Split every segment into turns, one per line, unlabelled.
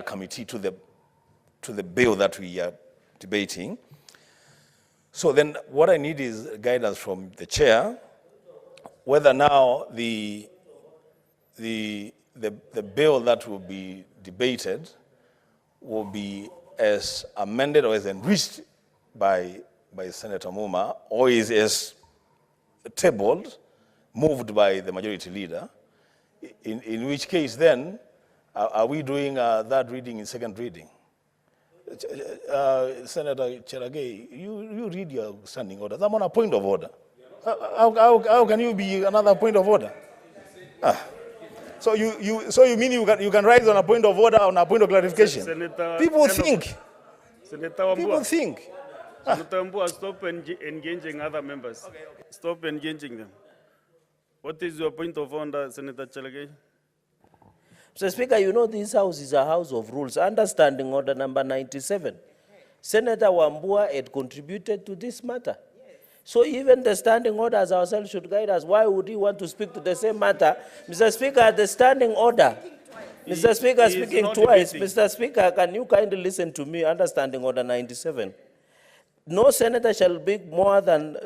committee to the bill that we are debating. So then what I need is guidance from the chair, whether now the bill that will be debated will be as amended or as enriched by Senator Muma, or is as tabled, moved by the majority leader, in which case then, are we doing that reading in second reading? Senator Cheragay, you read your standing order. I'm on a point of order. How can you be another point of order? So you mean you can rise on a point of order, on a point of clarification? People think. People think.
Senator Mbua, stop engaging other members. Okay. Stop engaging them. What is your point of order, Senator Cheragay?
Mr. Speaker, you know this house is a house of rules. Understanding order number 97. Senator Wambua had contributed to this matter. So even the standing orders ourselves should guide us. Why would he want to speak to the same matter? Mr. Speaker, the standing order. Mr. Speaker, speaking twice. Mr. Speaker, can you kindly listen to me? Understanding order 97. No senator shall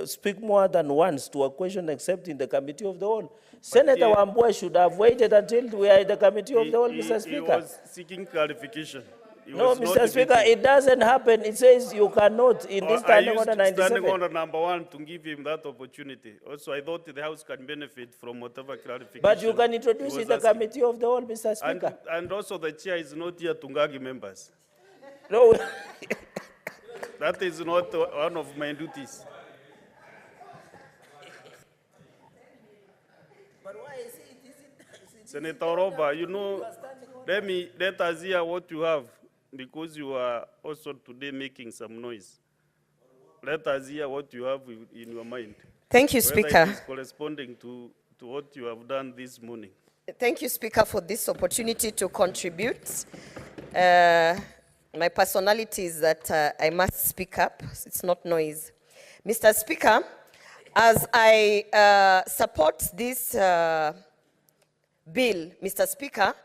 speak more than once to a question except in the committee of the whole. Senator Wambua should have waited until we are in the committee of the whole, Mr. Speaker.
He was seeking clarification.
No, Mr. Speaker, it doesn't happen. It says you cannot in this standing order 97.
Standing order number 1 to give him that opportunity. Also, I thought the House can benefit from whatever clarification.
But you can introduce in the committee of the whole, Mr. Speaker.
And also the chair is not here to gag members.
No.
That is not one of my duties.
But why is it?
Senator Roba, you know, let us hear what you have, because you are also today making some noise. Let us hear what you have in your mind.
Thank you, Speaker.
It is corresponding to what you have done this morning.
Thank you, Speaker, for this opportunity to contribute. My personality is that I must speak up. It's not noise. Mr. Speaker, as I support this bill, Mr. Speaker,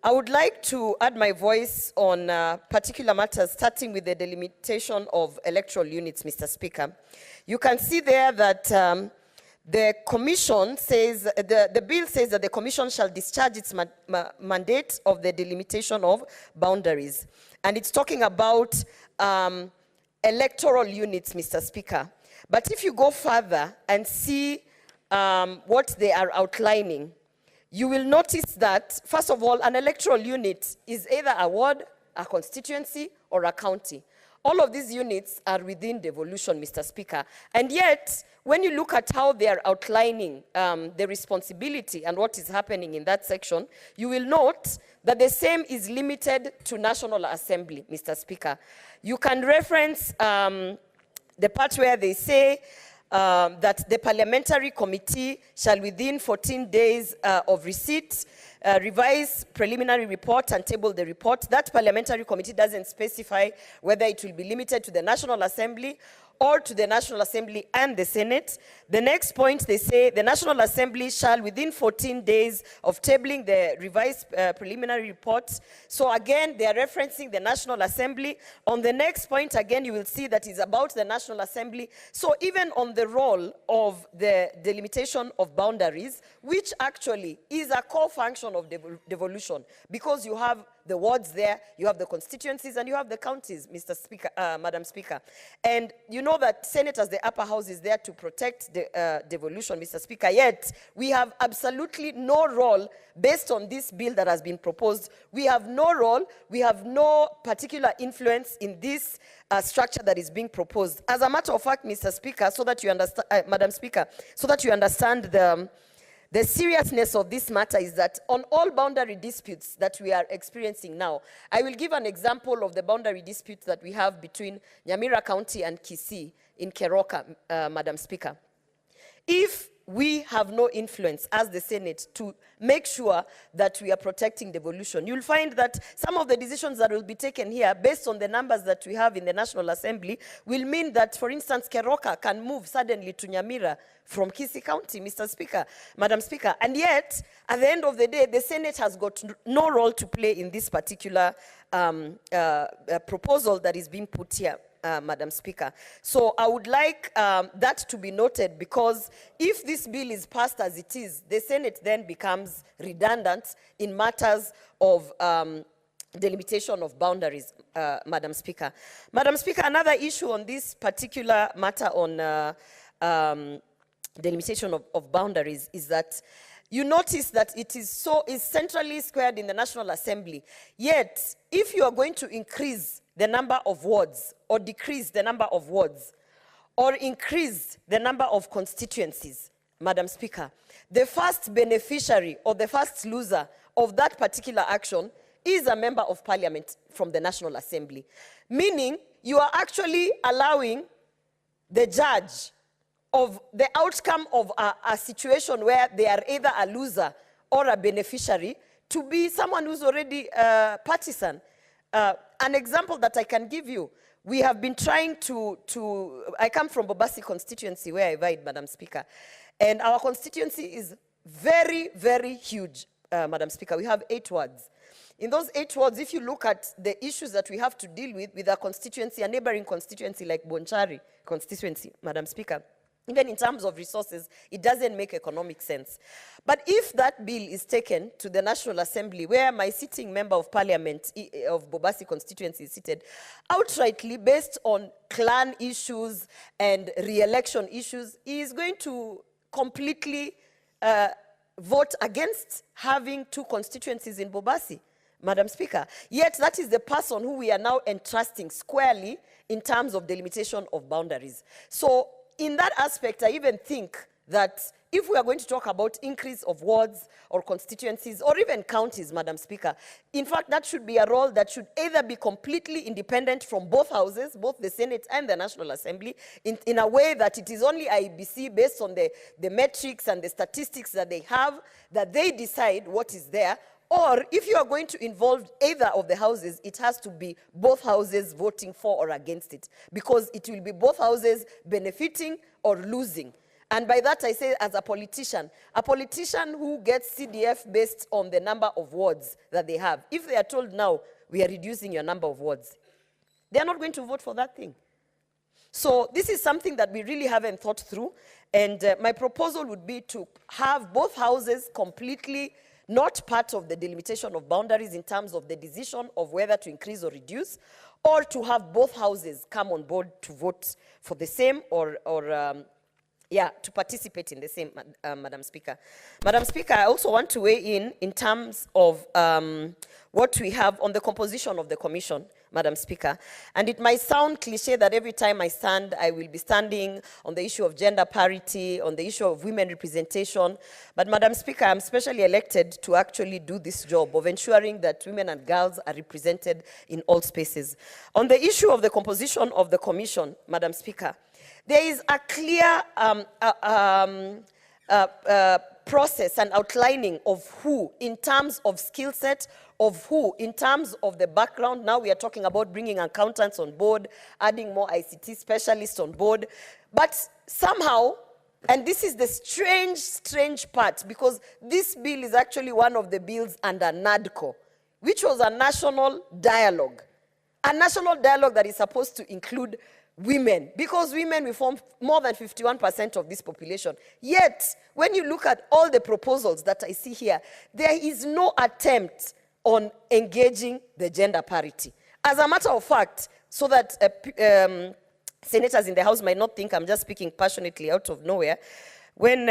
I would like to add my voice on particular matters, starting with the delimitation of electoral units, Mr. Speaker. You can see there that the Commission says, the bill says that the Commission shall discharge its mandate of the delimitation of boundaries. And it's talking about electoral units, Mr. Speaker. But if you go further and see what they are outlining, you will notice that, first of all, an electoral unit is either a ward, a constituency, or a county. All of these units are within devolution, Mr. Speaker. And yet, when you look at how they are outlining the responsibility and what is happening in that section, you will note that the same is limited to National Assembly, Mr. Speaker. You can reference the part where they say that the parliamentary committee shall within 14 days of receipt revise preliminary report and table the report. That parliamentary committee doesn't specify whether it will be limited to the National Assembly or to the National Assembly and the Senate. The next point, they say the National Assembly shall within 14 days of tabling the revised preliminary report. So again, they are referencing the National Assembly. On the next point, again, you will see that it's about the National Assembly. So even on the role of the delimitation of boundaries, which actually is a core function of devolution, because you have the wards there, you have the constituencies, and you have the counties, Mr. Speaker, Madam Speaker. And you know that Senate as the upper house is there to protect the devolution, Mr. Speaker, yet we have absolutely no role based on this bill that has been proposed. We have no role, we have no particular influence in this structure that is being proposed. As a matter of fact, Mr. Speaker, so that you understand, Madam Speaker, so that you understand the seriousness of this matter is that on all boundary disputes that we are experiencing now, I will give an example of the boundary disputes that we have between Nyamira County and Kisii in Keroka, Madam Speaker. If we have no influence as the Senate to make sure that we are protecting devolution, you'll find that some of the decisions that will be taken here based on the numbers that we have in the National Assembly will mean that, for instance, Keroka can move suddenly to Nyamira from Kisii County, Mr. Speaker, Madam Speaker. And yet, at the end of the day, the Senate has got no role to play in this particular proposal that is being put here, Madam Speaker. So I would like that to be noted, because if this bill is passed as it is, the Senate then becomes redundant in matters of delimitation of boundaries, Madam Speaker. Madam Speaker, another issue on this particular matter on delimitation of boundaries is that you notice that it is centrally squared in the National Assembly. Yet, if you are going to increase the number of wards, or decrease the number of wards, or increase the number of constituencies, Madam Speaker, the first beneficiary or the first loser of that particular action is a member of parliament from the National Assembly. Meaning, you are actually allowing the judge of the outcome of a situation where they are either a loser or a beneficiary to be someone who's already partisan. An example that I can give you, we have been trying I come from Bobasi constituency where I reside, Madam Speaker, and our constituency is very, very huge, Madam Speaker. We have 8 wards. In those 8 wards, if you look at the issues that we have to deal with a constituency, a neighboring constituency like Bonchari constituency, Madam Speaker, even in terms of resources, it doesn't make economic sense. But if that bill is taken to the National Assembly, where my sitting member of parliament of Bobasi constituency is seated, outrightly based on clan issues and re-election issues, he is going to completely vote against having 2 constituencies in Bobasi, Madam Speaker. Yet that is the person who we are now entrusting squarely in terms of delimitation of boundaries. So in that aspect, I even think that if we are going to talk about increase of wards or constituencies or even counties, Madam Speaker, in fact, that should be a role that should either be completely independent from both houses, both the Senate and the National Assembly, in a way that it is only IEBC, based on the metrics and the statistics that they have, that they decide what is there. Or if you are going to involve either of the houses, it has to be both houses voting for or against it, because it will be both houses benefiting or losing. And by that I say, as a politician who gets CDF based on the number of wards that they have, if they are told now, we are reducing your number of wards, they are not going to vote for that thing. So this is something that we really haven't thought through. And my proposal would be to have both houses completely not part of the delimitation of boundaries in terms of the decision of whether to increase or reduce, or to have both houses come on board to vote for the same or to participate in the same, Madam Speaker. Madam Speaker, I also want to weigh in terms of what we have on the composition of the commission, Madam Speaker. And it might sound cliche that every time I stand, I will be standing on the issue of gender parity, on the issue of women representation. But Madam Speaker, I'm specially elected to actually do this job of ensuring that women and girls are represented in all spaces. On the issue of the composition of the commission, Madam Speaker, there is a clear process and outlining of who, in terms of skill set, of who, in terms of the background. Now we are talking about bringing accountants on board, adding more ICT specialists on board. But somehow, and this is the strange part, because this bill is actually one of the bills under NADCO, which was a national dialogue that is supposed to include women, because women will form more than 51% of this population. Yet, when you look at all the proposals that I see here, there is no attempt on engaging the gender parity. As a matter of fact, so that senators in the House might not think I'm just speaking passionately out of nowhere, when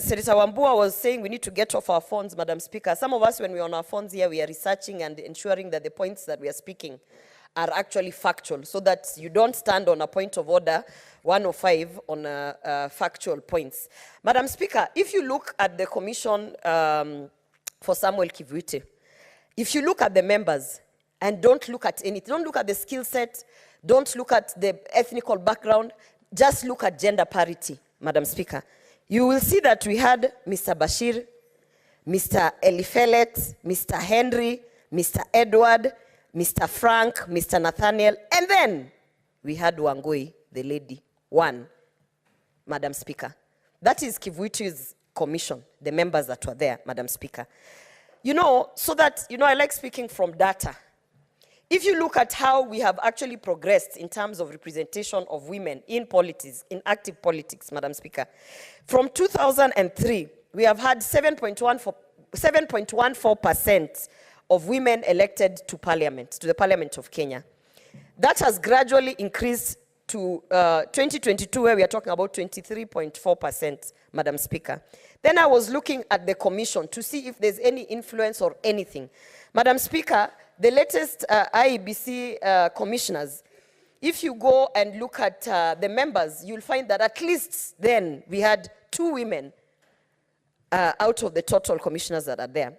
Senator Wambua was saying we need to get off our phones, Madam Speaker, some of us, when we're on our phones here, we are researching and ensuring that the points that we are speaking are actually factual, so that you don't stand on a point of order 105 on factual points. Madam Speaker, if you look at the commission for Samuel Kivuite, if you look at the members and don't look at anything, don't look at the skill set, don't look at the ethnical background, just look at gender parity, Madam Speaker, you will see that we had Mr. Bashir, Mr. Elifelet, Mr. Henry, Mr. Edward, Mr. Frank, Mr. Nathaniel, and then we had Wangui, the lady, one, Madam Speaker. That is Kivuiti's commission, the members that were there, Madam Speaker. You know, so that, I like speaking from data. if you look at how we have actually progressed in terms of representation of women in politics, in active politics, Madam Speaker, from 2003, we have had 7.14% of women elected to Parliament, to the Parliament of Kenya. That has gradually increased to 2022, where we are talking about 23.4%, Madam Speaker. Then I was looking at the commission to see if there's any influence or anything. Madam Speaker, the latest IEBC commissioners, if you go and look at the members, you'll find that at least then we had 2 women out of the total commissioners that are there.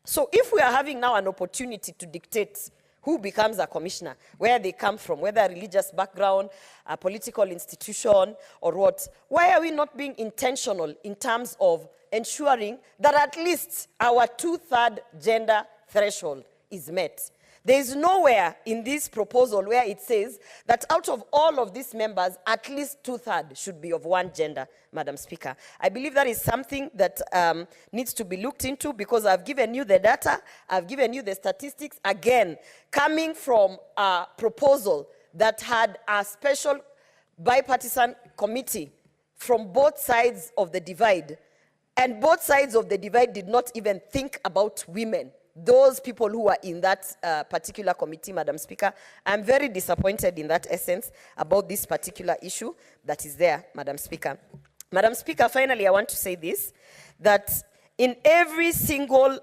So if we are having now an opportunity to dictate who becomes a commissioner, where they come from, whether a religious background, a political institution, or what, why are we not being intentional in terms of ensuring that at least our 2/3 gender threshold is met? There is nowhere in this proposal where it says that out of all of these members, at least 2/3 should be of one gender, Madam Speaker. I believe that is something that needs to be looked into, because I've given you the data, I've given you the statistics, again, coming from a proposal that had a special bipartisan committee from both sides of the divide. And both sides of the divide did not even think about women. Those people who are in that particular committee, Madam Speaker, I'm very disappointed in that essence about this particular issue that is there, Madam Speaker. Madam Speaker, finally, I want to say this, that in every single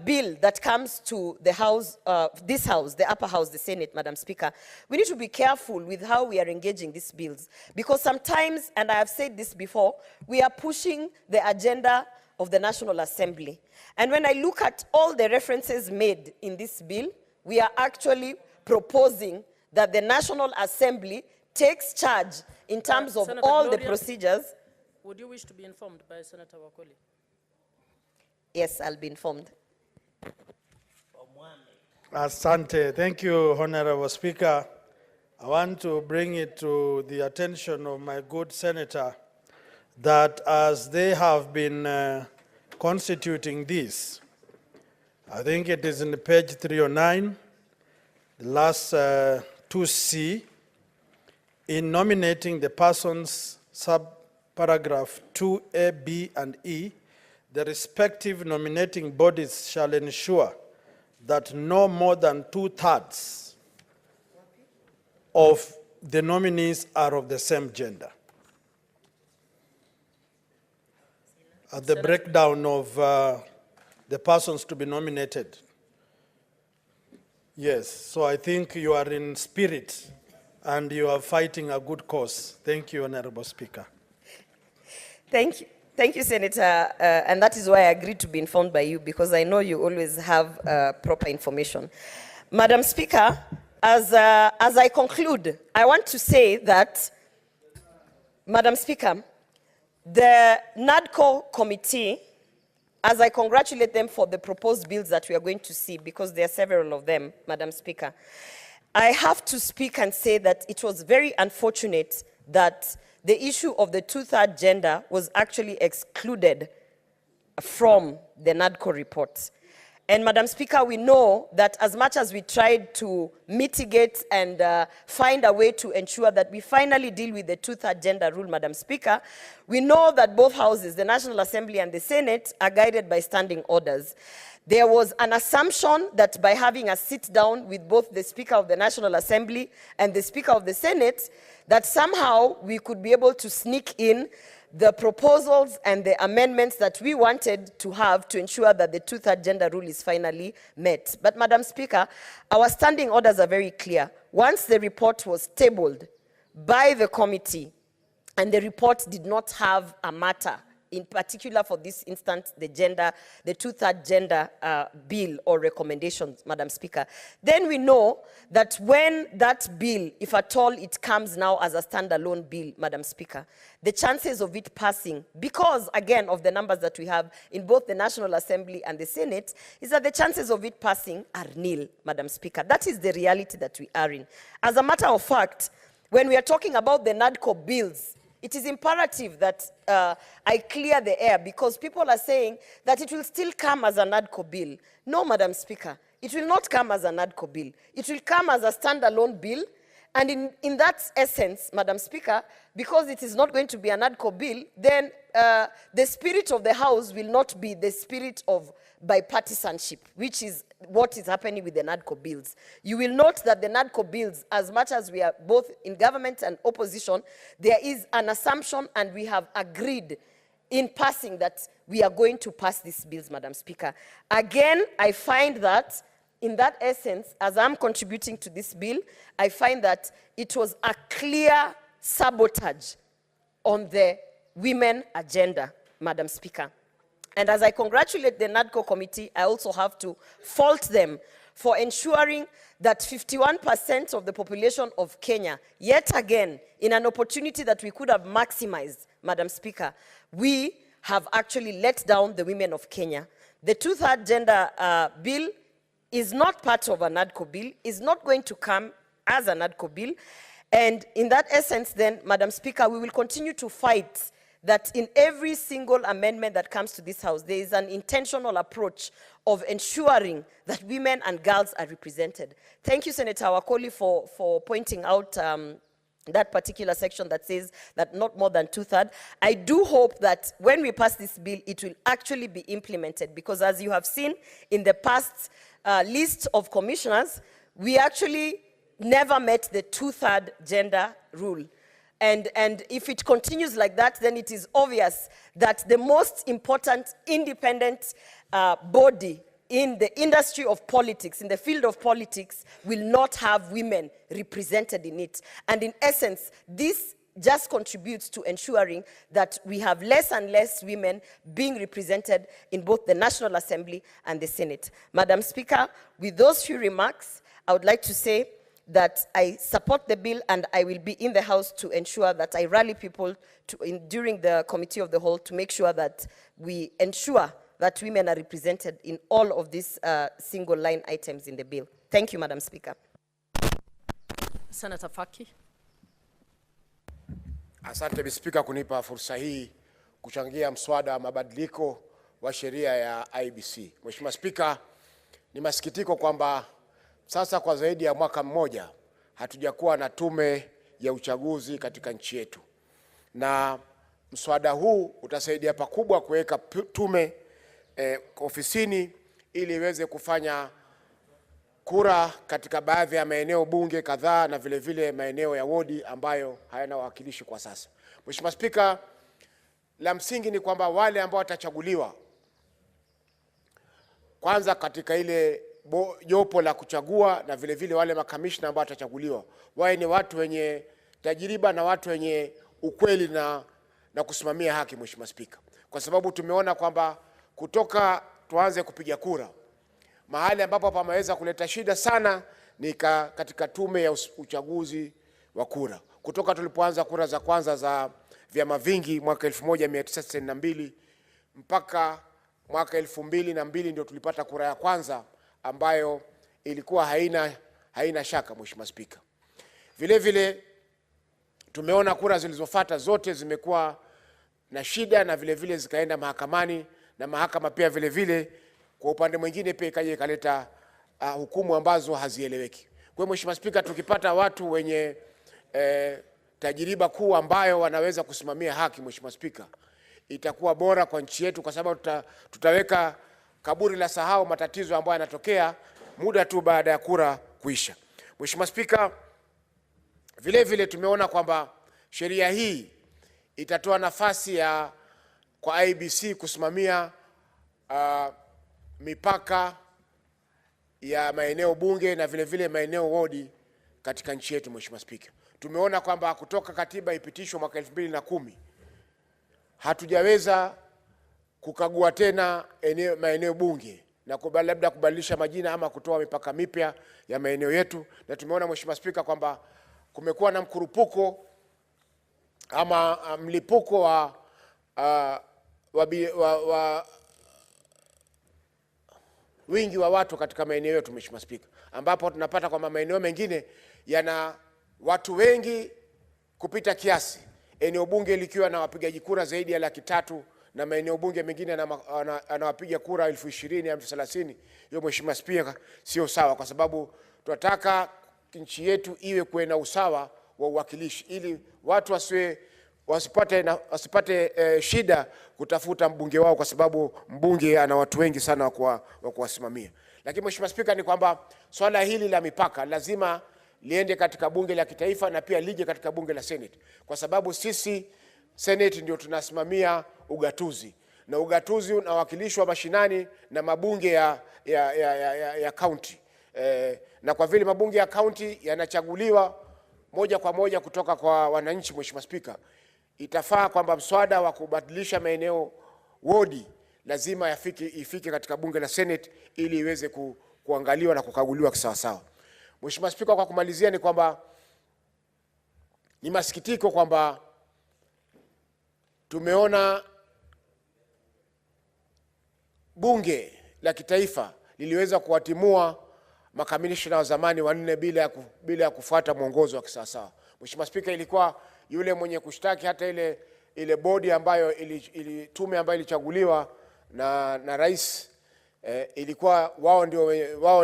bill that comes to the House, this House, the upper house, the Senate, Madam Speaker, we need to be careful with how we are engaging these bills. Because sometimes, and I have said this before, we are pushing the agenda of the National Assembly. And when I look at all the references made in this bill, we are actually proposing that the National Assembly takes charge in terms of
Senator
all the
Gloria,
procedures.
Would you wish to be informed by Senator Wakoli?
Yes, I'll be informed.
Asante. Thank you, Honorable Speaker. I want to bring it to the attention of my good senator that as they have been constituting this, I think it is in page 309, the last 2C, in nominating the persons, subparagraph 2A, B, and E, the respective nominating bodies shall ensure that no more than 2/3 of the nominees are of the same gender. At the breakdown of the persons to be nominated. Yes, so I think you are in spirit and you are fighting a good cause. Thank you, Honorable Speaker.
Thank you. Thank you, Senator, and that is why I agreed to be informed by you, because I know you always have proper information. Madam Speaker, as I conclude, I want to say that, Madam Speaker, the NADCO committee, as I congratulate them for the proposed bills that we are going to see, because there are several of them, Madam Speaker, I have to speak and say that it was very unfortunate that the issue of the 2/3 gender was actually excluded from the NADCO report. And Madam Speaker, we know that as much as we tried to mitigate and find a way to ensure that we finally deal with the 2/3 gender rule, Madam Speaker, we know that both houses, the National Assembly and the Senate, are guided by standing orders. There was an assumption that by having a sit down with both the Speaker of the National Assembly and the Speaker of the Senate, that somehow we could be able to sneak in the proposals and the amendments that we wanted to have to ensure that the 2/3 gender rule is finally met. But Madam Speaker, our standing orders are very clear. Once the report was tabled by the committee and the report did not have a matter, in particular for this instance, the 2/3 gender bill or recommendations, Madam Speaker, then we know that when that bill, if at all it comes now as a standalone bill, Madam Speaker, the chances of it passing, because again of the numbers that we have in both the National Assembly and the Senate, is that the chances of it passing are nil, Madam Speaker. That is the reality that we are in. As a matter of fact, when we are talking about the NADCO bills, it is imperative that I clear the air, because people are saying that it will still come as a NADCO bill. No, Madam Speaker, It will not come as an ADCO bill. It will come as a standalone bill. And in that essence, Madam Speaker, because it is not going to be an ADCO bill, then the spirit of the House will not be the spirit of bipartisanship, which is what is happening with the NADCO bills. You will note that the NADCO bills, as much as we are both in government and opposition, there is an assumption and we have agreed in passing that we are going to pass these bills, Madam Speaker. Again, I find that in that essence, as I'm contributing to this bill, I find that it was a clear sabotage on the women agenda, Madam Speaker. And as I congratulate the NADCO committee, I also have to fault them for ensuring that 51% of the population of Kenya, yet again, in an opportunity that we could have maximized, Madam Speaker, we have actually let down the women of Kenya. The two-third gender bill is not part of an ADCO bill, is not going to come as an ADCO bill. And in that essence then, Madam Speaker, we will continue to fight that in every single amendment that comes to this House, there is an intentional approach of ensuring that women and girls are represented. Thank you, Senator Wakoli, for pointing out that particular section that says that not more than two-thirds. I do hope that when we pass this bill, it will actually be implemented, because as you have seen in the past list of commissioners, we actually never met the two-thirds gender rule. And if it continues like that, then it is obvious that the most important independent body in the industry of politics, in the field of politics, will not have women represented in it. And in essence, this just contributes to ensuring that we have less and less women being represented in both the National Assembly and the Senate. Madam Speaker, with those few remarks, I would like to say that I support the bill, and I will be in the House to ensure that I rally people during the Committee of the Whole to make sure that we ensure that women are represented in all of these single line items in the bill. Thank you, Madam Speaker.
Senator Faki.
Asante Bi Spika kunipa fursa hii kuchangia mswada wa mabadiliko wa sheria ya IEBC. Mheshimiwa Spika, ni masikitiko kwamba sasa kwa zaidi ya mwaka mmoja hatujakuwa na tume ya uchaguzi katika nchi yetu. Na mswada huu utasaidia pakubwa kuweka tume ofisini ili iweze kufanya kura katika baadhi ya maeneo bunge kadhaa na vile vile maeneo ya wodi ambayo hayana wawakilishi kwa sasa. Mheshimiwa Spika, la msingi ni kwamba wale ambao watachaguliwa kwanza katika ile jopo la kuchagua na vile vile wale makamishna ambao watachaguliwa wawe ni watu wenye tajiriba na watu wenye ukweli na kusimamia haki, Mheshimiwa Spika. Kwa sababu tumeona kwamba kutoka tuanze kupiga kura, mahali ambapo pameweza kuleta shida sana ni katika tume ya uchaguzi wa kura. Kutoka tulipoanza kura za kwanza za vyama vingi mwaka 1992 mpaka mwaka 2002 ndio tulipata kura ya kwanza ambayo ilikuwa haina shaka, Mheshimiwa Spika. Vile vile tumeona kura zilizofuata zote zimekuwa na shida na vile vile zikaenda mahakamani, na mahakama pia vile vile kwa upande mwingine pia ikaje ikaleta hukumu ambazo hazieleweki. Kwa hiyo Mheshimiwa Spika, tukipata watu wenye tajiriba kuu ambayo wanaweza kusimamia haki, Mheshimiwa Spika, itakuwa bora kwa nchi yetu, kwa sababu tutaweka kaburi la sahau matatizo ambayo yanatokea muda tu baada ya kura kuisha. Mheshimiwa Spika, vile vile tumeona kwamba sheria hii itatoa nafasi kwa IEBC kusimamia mipaka ya maeneo bunge na vile vile maeneo wodi katika nchi yetu. Mheshimiwa Spika, tumeona kwamba kutoka katiba ipitishwe mwaka 2010 hatujaweza kukagua tena maeneo bunge na labda kubadilisha majina ama kutoa mipaka mipya ya maeneo yetu. Na tumeona Mheshimiwa Spika kwamba kumekuwa na mkurupuko ama mlipuko wa wingi wa watu katika maeneo yetu, Mheshimiwa Spika, ambapo tunapata kwamba maeneo mengine yana watu wengi kupita kiasi, eneo bunge likiwa na wapigaji kura zaidi ya 300,000 na maeneo bunge mengine anawapiga kura 20,000 au 30,000. Hiyo Mheshimiwa Spika sio sawa, kwa sababu tunataka nchi yetu iwe kuwe na usawa wa uwakilishi, ili watu wasipate shida kutafuta mbunge wao, kwa sababu mbunge ana watu wengi sana wa kuwasimamia. Lakini Mheshimiwa Spika, ni kwamba swala hili la mipaka lazima liende katika bunge la kitaifa na pia lije katika bunge la Senate, kwa sababu sisi Senate ndio tunasimamia ugatuzi, na ugatuzi unawakilishwa mashinani na mabunge ya county. Na kwa vile mabunge ya county yanachaguliwa moja kwa moja kutoka kwa wananchi, Mheshimiwa Spika, itafaa kwamba mswada wa kubadilisha maeneo wodi lazima ifike katika bunge la Senate ili iweze kuangaliwa na kukaguliwa kisawasawa. Mheshimiwa Spika, kwa kumalizia ni kwamba ni masikitiko kwamba tumeona bunge la kitaifa liliweza kuwatimua makamishna wa zamani 4 bila ya kufuata mwongozo wa kisawasawa. Mheshimiwa Spika, ilikuwa yule mwenye kushtaki hata ile bodi ambayo tume ambayo ilichaguliwa na rais, ilikuwa wao ndio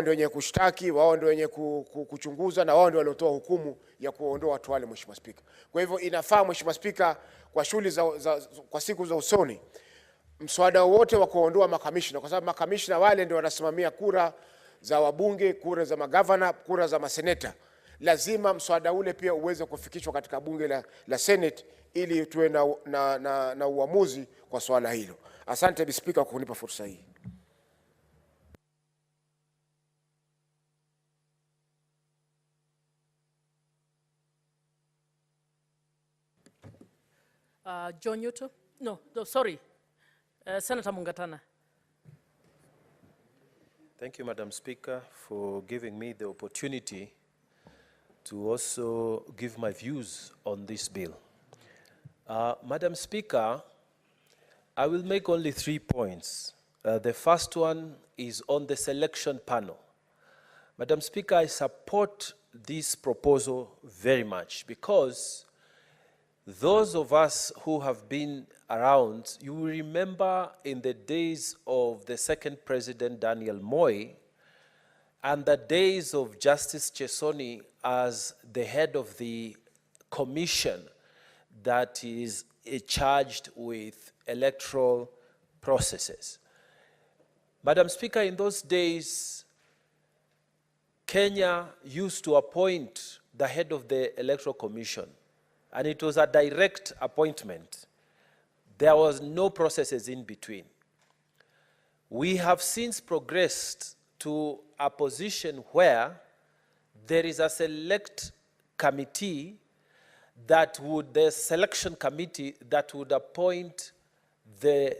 wenye kushtaki, wao ndio wenye kuchunguza, na wao ndio waliotoa hukumu ya kuondoa watu wale, Mheshimiwa Spika. Kwa hivyo inafaa, Mheshimiwa Spika, kwa shughuli kwa siku za usoni, mswada wote wa kuondoa makamishna, kwa sababu makamishna wale ndio wanasimamia kura za wabunge, kura za magavana, kura za maseneta, lazima mswada ule pia uweze kufikishwa katika bunge la Senate ili tuwe na uamuzi kwa swala hilo. Asante Spika kwa kunipa fursa hii.
John Yuto? No, sorry. Senator Mungatana.
Thank you, Madam Speaker, for giving me the opportunity to also give my views on this bill. Madam Speaker, I will make only 3 points. The first one is on the selection panel. Madam Speaker, I support this proposal very much because those of us who have been around, you will remember in the days of the second president, Daniel Moi, and the days of Justice Chesoni as the head of the commission that is charged with electoral processes. Madam Speaker, in those days, Kenya used to appoint the head of the Electoral Commission, and it was a direct appointment. There was no processes in between. We have since progressed to a position where there is a select committee the selection committee that would appoint the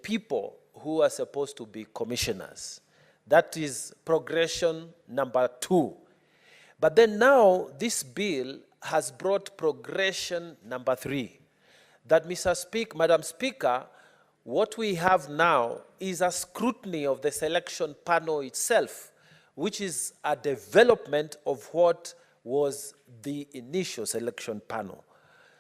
people who are supposed to be commissioners. That is progression number 2. But then now this bill has brought progression number 3. That, Madam Speaker, what we have now is a scrutiny of the selection panel itself, which is a development of what was the initial selection panel.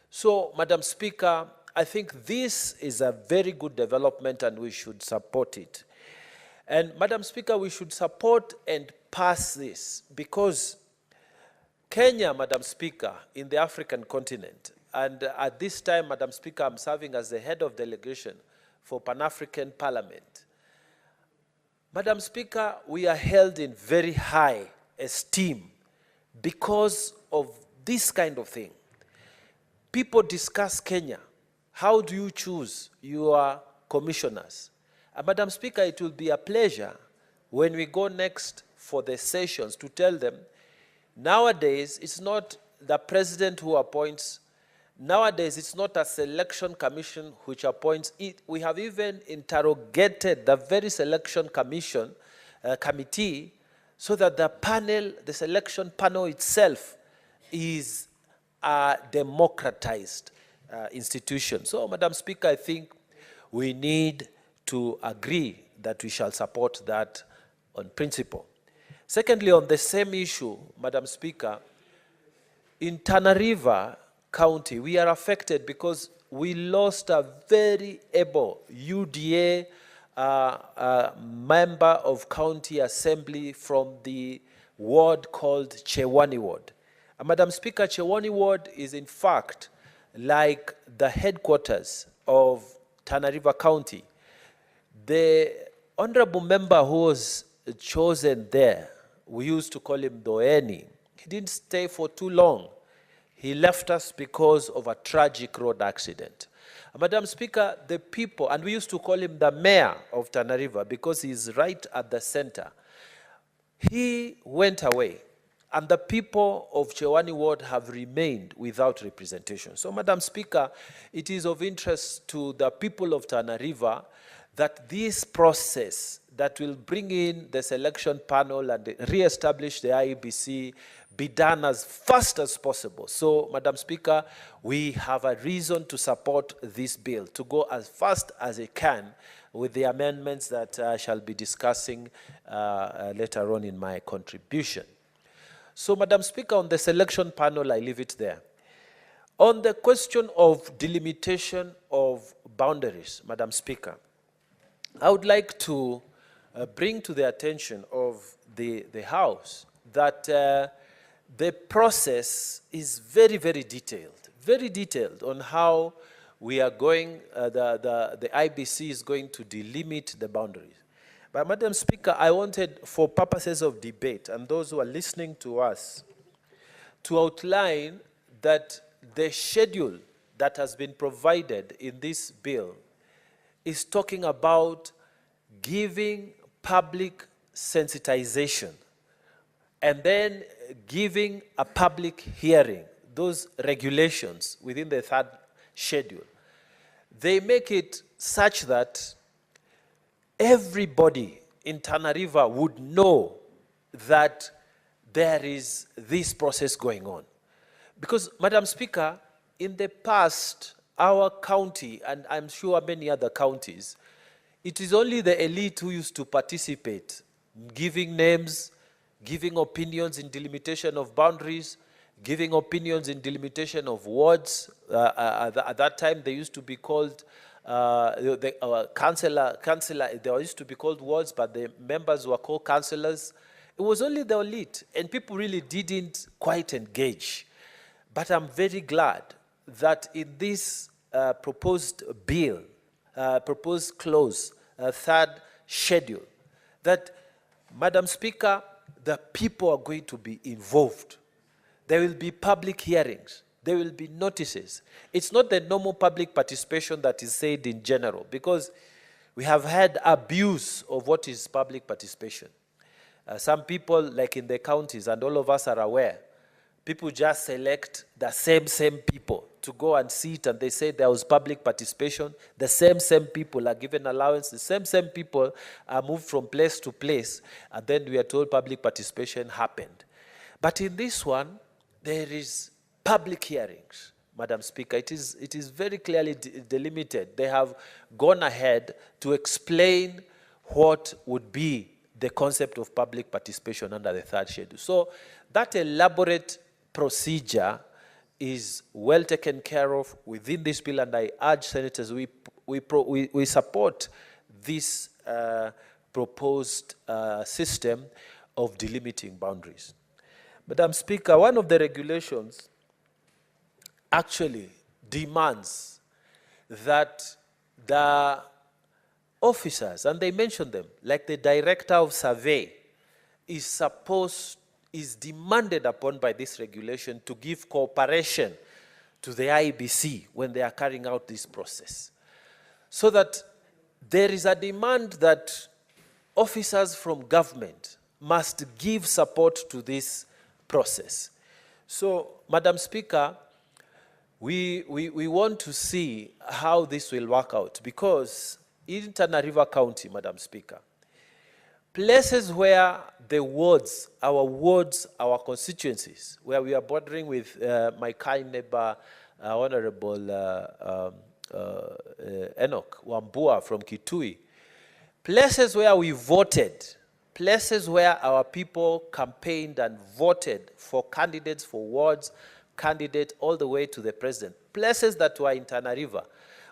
So, Madam Speaker, I think this is a very good development and we should support it. And Madam Speaker, we should support and pass this because Kenya, Madam Speaker, in the African continent, and at this time, Madam Speaker, I'm serving as the head of delegation for Pan-African Parliament. Madam Speaker, we are held in very high esteem because of this kind of thing. People discuss Kenya. How do you choose your commissioners? Madam Speaker, it will be a pleasure when we go next for the sessions to tell them, nowadays, it's not the president who appoints. Nowadays, it's not a selection commission which appoints it. We have even interrogated the very selection committee so that the selection panel itself is a democratized institution. So, Madam Speaker, I think we need to agree that we shall support that on principle. Secondly, on the same issue, Madam Speaker, in Tana River County, we are affected because we lost a very able UDA member of county assembly from the ward called Chewani ward. Madam Speaker, Chewani ward is in fact like the headquarters of Tana River County. The honorable member who was chosen there, we used to call him Doeni, he didn't stay for too long. He left us because of a tragic road accident. Madam Speaker, the people, and we used to call him the mayor of Tana River because he's right at the center. He went away, and the people of Chewani ward have remained without representation. So, Madam Speaker, it is of interest to the people of Tana River that this process that will bring in the selection panel and re-establish the IEBC be done as fast as possible. So, Madam Speaker, we have a reason to support this bill, to go as fast as it can with the amendments that I shall be discussing later on in my contribution. So, Madam Speaker, on the selection panel, I leave it there. On the question of delimitation of boundaries, Madam Speaker, I would like to bring to the attention of the House that the process is very, very detailed on how we are going, the IBC is going to delimit the boundaries. But Madam Speaker, I wanted, for purposes of debate, and those who are listening to us, to outline that the schedule that has been provided in this bill is talking about giving public sensitization and then giving a public hearing, those regulations within the third schedule. They make it such that everybody in Tana River would know that there is this process going on. Because, Madam Speaker, in the past, our county, and I'm sure many other counties, it is only the elite who used to participate, giving names, giving opinions in delimitation of boundaries, giving opinions in delimitation of wards. At that time, they used to be called councillor, they used to be called wards, but the members were called councillors. It was only the elite, and people really didn't quite engage. But I'm very glad that in this proposed bill, proposed clause, third schedule, that, Madam Speaker, the people are going to be involved. There will be public hearings. There will be notices. It's not the normal public participation that is said in general, because we have had abuse of what is public participation. Some people, like in the counties, and all of us are aware, people just select the same people to go and sit, and they say there was public participation. The same people are given allowance. The same people are moved from place to place, and then we are told public participation happened. But in this one, there is public hearings, Madam Speaker. It is very clearly delimited. They have gone ahead to explain what would be the concept of public participation under the third schedule. So that elaborate procedure is well taken care of within this bill, and I urge senators, we support this proposed system of delimiting boundaries. Madam Speaker, one of the regulations actually demands that the officers, and they mention them, like the director of survey, is demanded upon by this regulation to give cooperation to the IBC when they are carrying out this process. So that there is a demand that officers from government must give support to this process. So, Madam Speaker, we want to see how this will work out, because in Tana River County, Madam Speaker, places where the wards, our constituencies, where we are bordering with my kind neighbor, Honorable Enoch Wambua from Kitui, places where we voted, places where our people campaigned and voted for candidates for wards, candidate all the way to the president. Places that were in Tana River.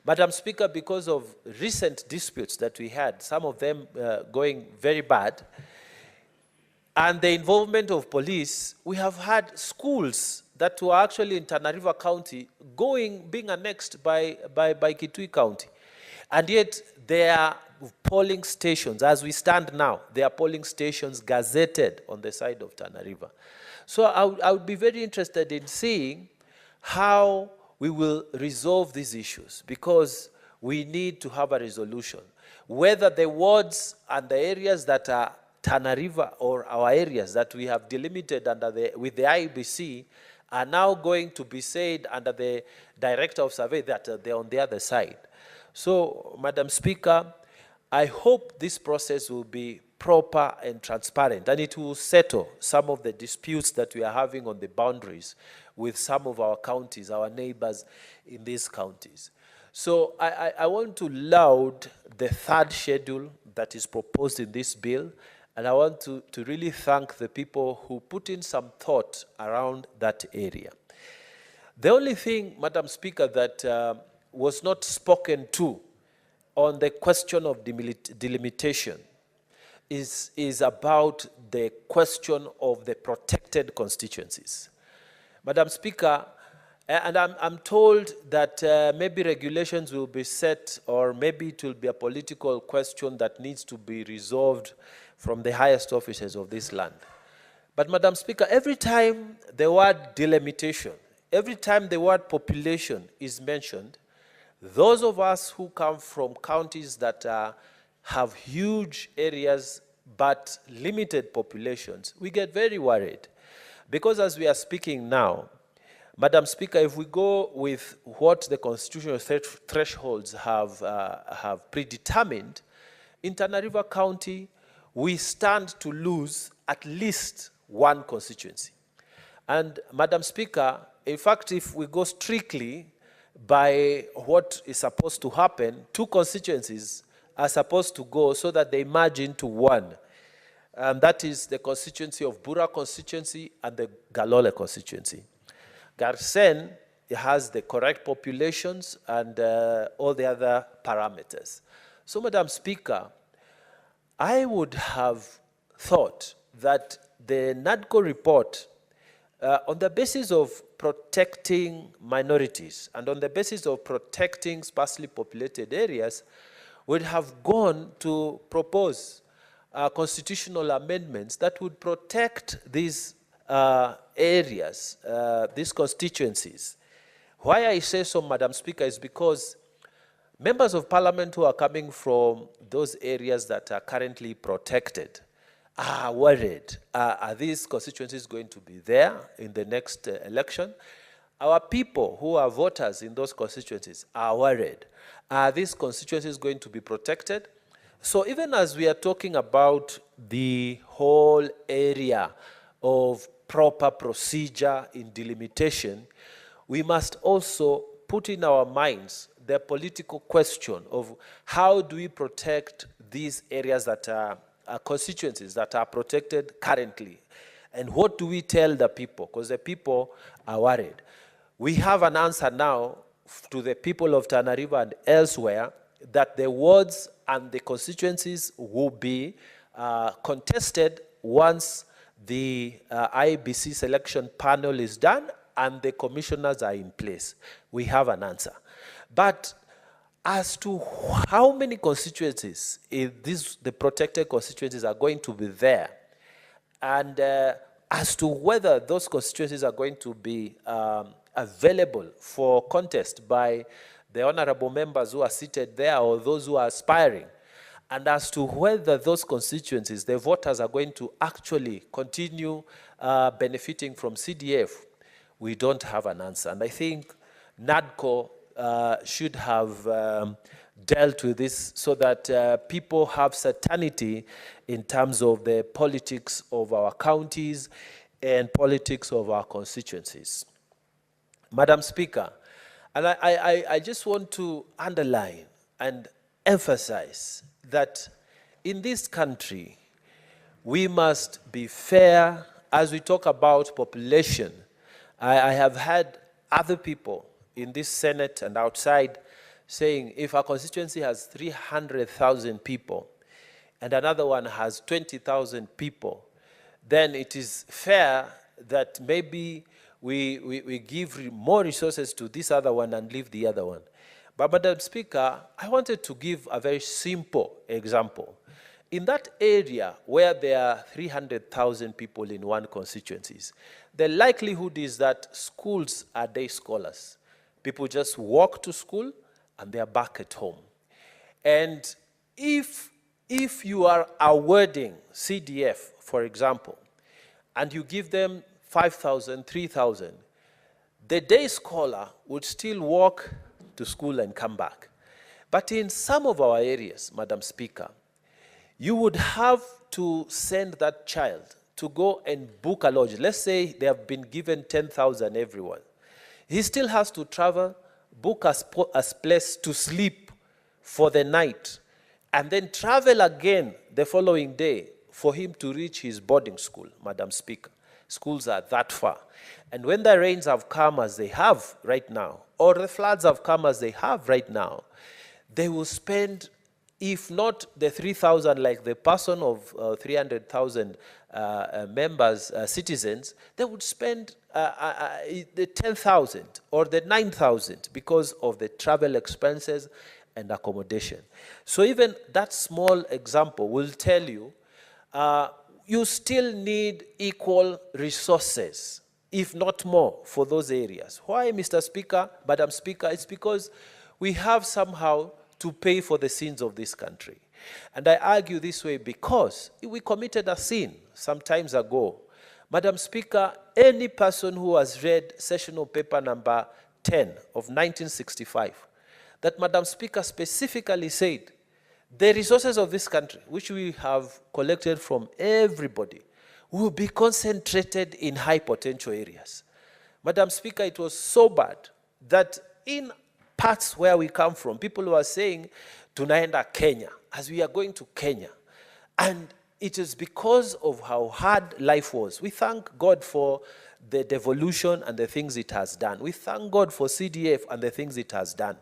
Madam Speaker, because of recent disputes that we had, some of them going very bad, and the involvement of police, we have had schools that were actually in Tana River County being annexed by Kitui County. And yet there are polling stations, as we stand now, there are polling stations gazetted on the side of Tana River. So I would be very interested in seeing how we will resolve these issues, because we need to have a resolution. Whether the wards and the areas that are Tana River or our areas that we have delimited with the IBC are now going to be said under the Director of Survey that they're on the other side. So, Madam Speaker, I hope this process will be proper and transparent, and it will settle some of the disputes that we are having on the boundaries with some of our counties, our neighbors in these counties. So I want to laud the third schedule that is proposed in this bill, and I want to really thank the people who put in some thought around that area. The only thing, Madam Speaker, that was not spoken to on the question of delimitation is about the question of the protected constituencies. Madam Speaker, and I'm told that maybe regulations will be set, or maybe it will be a political question that needs to be resolved from the highest officers of this land. But Madam Speaker, every time the word delimitation, every time the word population is mentioned, those of us who come from counties that have huge areas but limited populations, we get very worried. Because as we are speaking now, Madam Speaker, if we go with what the constitutional thresholds have predetermined, in Tana River County, we stand to lose at least one constituency. And Madam Speaker, in fact, if we go strictly by what is supposed to happen, two constituencies are supposed to go so that they merge into one. And that is the constituency of Bura constituency and the Galole constituency. Garsen has the correct populations and all the other parameters. So, Madam Speaker, I would have thought that the NADCO report, on the basis of protecting minorities and on the basis of protecting sparsely populated areas, would have gone to propose constitutional amendments that would protect these areas, these constituencies. Why I say so, Madam Speaker, is because members of parliament who are coming from those areas that are currently protected are worried. Are these constituencies going to be there in the next election? Our people who are voters in those constituencies are worried. Are these constituencies going to be protected? So even as we are talking about the whole area of proper procedure in delimitation, we must also put in our minds the political question of how do we protect these areas that are constituencies that are protected currently, and what do we tell the people, because the people are worried. We have an answer now to the people of Tana River and elsewhere that the wards and the constituencies will be contested once the IBC selection panel is done and the commissioners are in place. We have an answer. But as to how many constituencies the protected constituencies are going to be there, and as to whether those constituencies are going to be available for contest by the honorable members who are seated there or those who are aspiring, and as to whether those constituencies, the voters are going to actually continue benefiting from CDF, we don't have an answer. And I think NADCO should have dealt with this so that people have certainty in terms of the politics of our counties and politics of our constituencies. Madam Speaker, and I just want to underline and emphasize that in this country, we must be fair as we talk about population I have had other people in this Senate and outside saying if a constituency has 300,000 people and another one has 20,000 people, then it is fair that maybe we give more resources to this other one and leave the other one. But Madam Speaker, I wanted to give a very simple example. In that area where there are 300,000 people in one constituency, the likelihood is that schools are day scholars. People just walk to school and they are back at home. And if you are awarding CDF, for example, and you give them 5,000, 3,000, the day scholar would still walk to school and come back. But in some of our areas, Madam Speaker, you would have to send that child to go and book a lodge. Let's say they have been given 10,000 everyone. He still has to travel, book a place to sleep for the night, and then travel again the following day for him to reach his boarding school, Madam Speaker. Schools are that far. And when the rains have come as they have right now, or the floods have come as they have right now, they will spend, if not the 3,000 like the person of 300,000 members, citizens, they would spend the 10,000 or the 9,000 because of the travel expenses and accommodation. So even that small example will tell you, you still need equal resources, if not more, for those areas. Why, Mr. Speaker, Madam Speaker? It's because we have somehow to pay for the sins of this country. And I argue this way because we committed a sin some times ago. Madam Speaker, any person who has read sessional paper number 10 of 1965, that Madam Speaker specifically said, the resources of this country, which we have collected from everybody, will be concentrated in high potential areas. Madam Speaker, it was so bad that in parts where we come from, people were saying, tunaenda Kenya, as we are going to Kenya. And it is because of how hard life was. We thank God for the devolution and the things it has done. We thank God for CDF and the things it has done.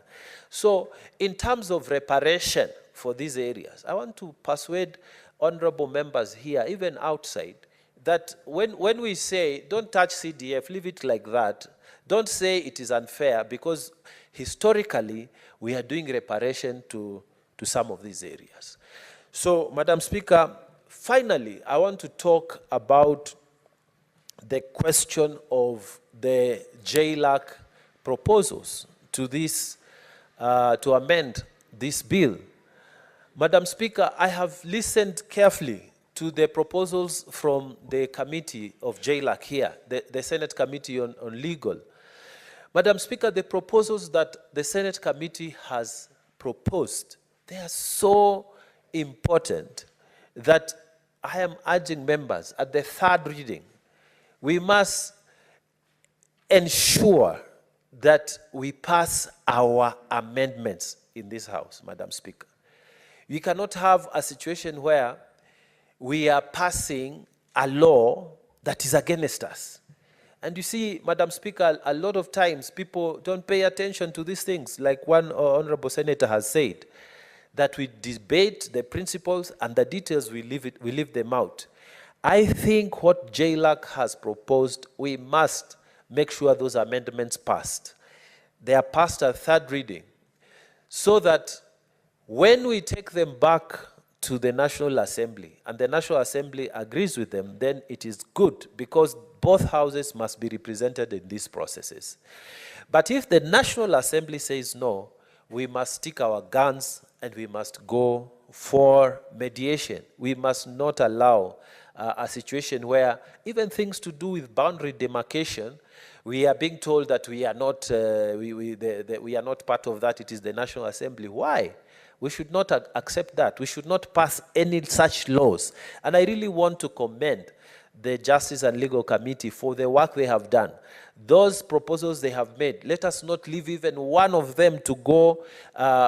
So in terms of reparation for these areas, I want to persuade honorable members here, even outside, that when we say, don't touch CDF, leave it like that, don't say it is unfair, because historically, we are doing reparation to some of these areas. So, Madam Speaker, finally, I want to talk about the question of the JLAC proposals to this, to amend this bill. Madam Speaker, I have listened carefully to the proposals from the committee of JLAC here, the Senate Committee on Legal. Madam Speaker, the proposals that the Senate Committee has proposed, they are so important that I am urging members at the third reading, we must ensure that we pass our amendments in this House, Madam Speaker. We cannot have a situation where we are passing a law that is against us. And you see, Madam Speaker, a lot of times people don't pay attention to these things, like one honorable senator has said, that we debate the principles and the details, we leave them out. I think what JLAC has proposed, we must make sure those amendments passed. They are passed at third reading, so that when we take them back to the National Assembly, and the National Assembly agrees with them, then it is good, because both houses must be represented in these processes. But if the National Assembly says no, we must stick our guns and we must go for mediation. We must not allow a situation where even things to do with boundary demarcation, we are being told that we are not, we are not part of that. It is the National Assembly. Why? We should not accept that. We should not pass any such laws. And I really want to commend the Justice and Legal Committee for the work they have done. Those proposals they have made, let us not leave even one of them to go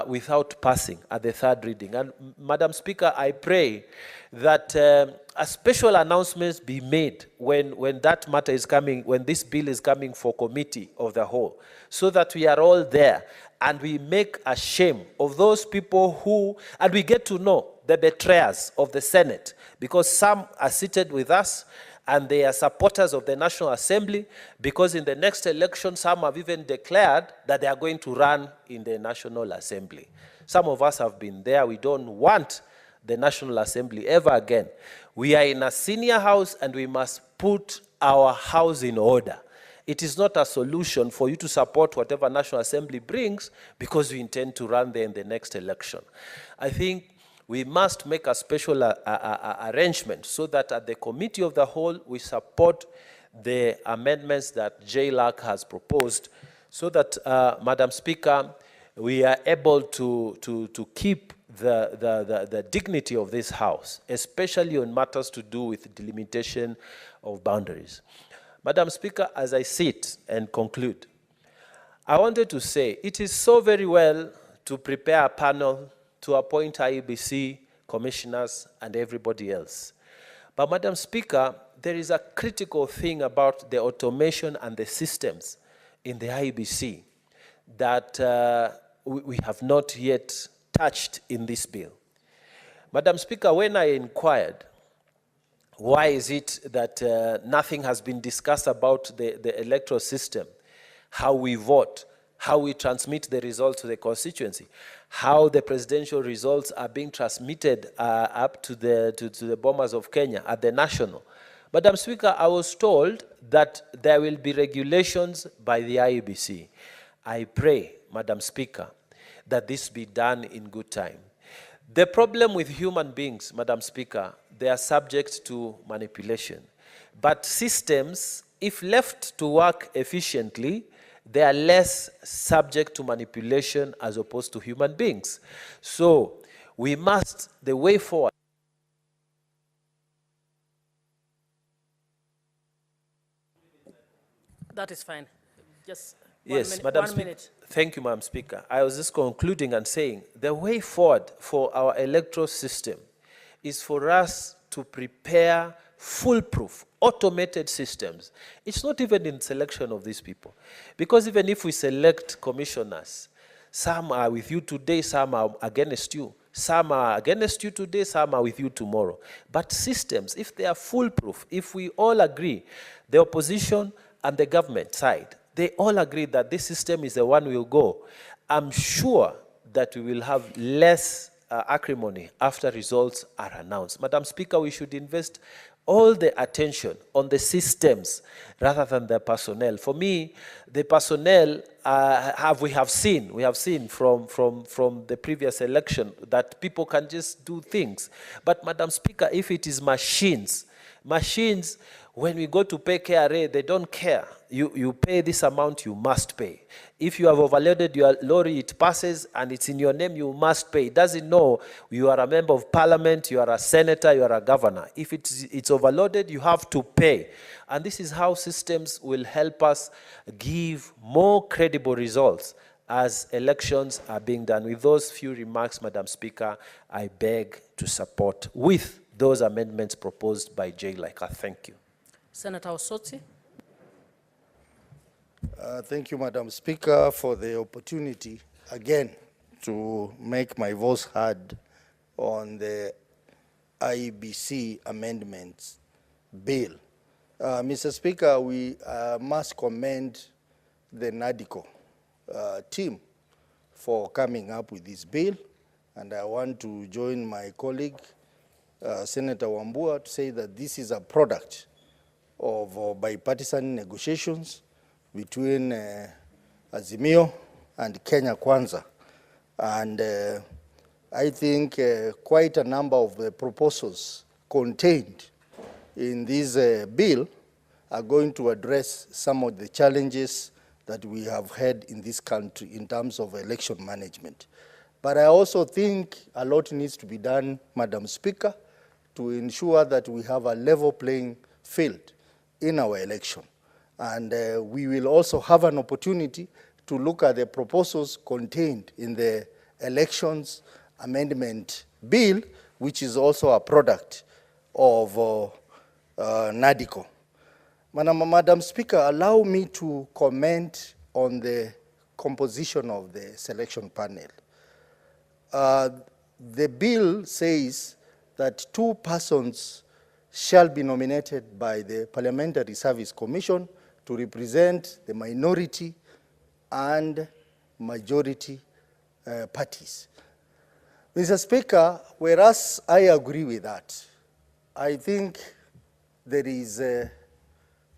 without passing at the third reading. And Madam Speaker, I pray that a special announcement be made when that matter is coming, when this bill is coming for committee of the whole, so that we are all there and we make a shame of those people who, and we get to know the betrayers of the Senate, because some are seated with us and they are supporters of the National Assembly, because in the next election, some have even declared that they are going to run in the National Assembly. Some of us have been there. We don't want the National Assembly ever again. We are in a senior house and we must put our house in order. It is not a solution for you to support whatever National Assembly brings because you intend to run there in the next election. I think we must make a special arrangement so that at the committee of the whole, we support the amendments that JLAC has proposed, so that, Madam Speaker, we are able to keep the dignity of this House, especially on matters to do with delimitation of boundaries. Madam Speaker, as I sit and conclude, I wanted to say it is so very well to prepare a panel to appoint IEBC commissioners and everybody else. But Madam Speaker, there is a critical thing about the automation and the systems in the IEBC that we have not yet touched in this bill. Madam Speaker, when I inquired, why is it that nothing has been discussed about the electoral system, how we vote, how we transmit the results to the constituency, how the presidential results are being transmitted up to the bombers of Kenya at the national. Madam Speaker, I was told that there will be regulations by the IEBC. I pray, Madam Speaker, that this be done in good time. The problem with human beings, Madam Speaker, they are subject to manipulation. But systems, if left to work efficiently, they are less subject to manipulation as opposed to human beings. So we must, the way forward,
That is fine. Just
yes,
one
Madam
minute.
Thank you, Madam Speaker. I was just concluding and saying the way forward for our electoral system is for us to prepare foolproof, automated systems. It's not even in selection of these people. Because even if we select commissioners, some are with you today, some are against you. Some are against you today, some are with you tomorrow. But systems, if they are foolproof, if we all agree, the opposition and the government side, they all agree that this system is the one we'll go, I'm sure that we will have less acrimony after results are announced. Madam Speaker, we should invest all the attention on the systems rather than the personnel. For me, the personnel we have seen from the previous election that people can just do things. But Madam Speaker, if it is machines, when we go to pay KRA, they don't care. You pay this amount, you must pay. If you have overloaded your lorry, it passes and it's in your name, you must pay. It doesn't know you are a member of parliament, you are a senator, you are a governor. If it's overloaded, you have to pay. And this is how systems will help us give more credible results as elections are being done. With those few remarks, Madam Speaker, I beg to support with those amendments proposed by Jay Laika. Thank you.
Senator Osoti.
Thank you, Madam Speaker, for the opportunity again to make my voice heard on the IEBC amendments bill. Mr. Speaker, we must commend the NADICO team for coming up with this bill, and I want to join my colleague, Senator Wambua, to say that this is a product of bipartisan negotiations between Azimio and Kenya Kwanza. And I think quite a number of the proposals contained in this bill are going to address some of the challenges that we have had in this country in terms of election management. But I also think a lot needs to be done, Madam Speaker, to ensure that we have a level playing failed in our election. And we will also have an opportunity to look at the proposals contained in the Elections Amendment Bill, which is also a product of NADICO. Madam Speaker, allow me to comment on the composition of the selection panel. The bill says that 2 persons shall be nominated by the Parliamentary Service Commission to represent the minority and majority parties. Mr. Speaker, whereas I agree with that, I think there is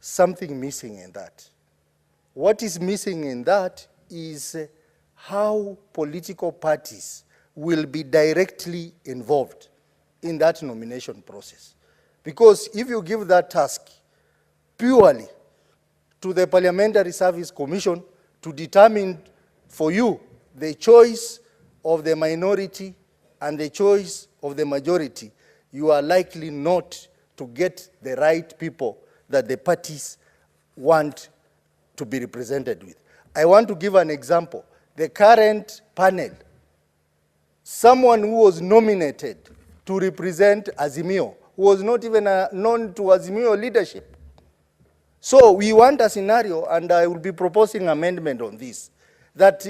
something missing in that. What is missing in that is how political parties will be directly involved in that nomination process. Because if you give that task purely to the Parliamentary Service Commission to determine for you the choice of the minority and the choice of the majority, you are likely not to get the right people that the parties want to be represented with. I want to give an example. The current panel, someone who was nominated to represent Azimio, who was not even known to Azimio leadership. So we want a scenario, and I will be proposing amendment on this, that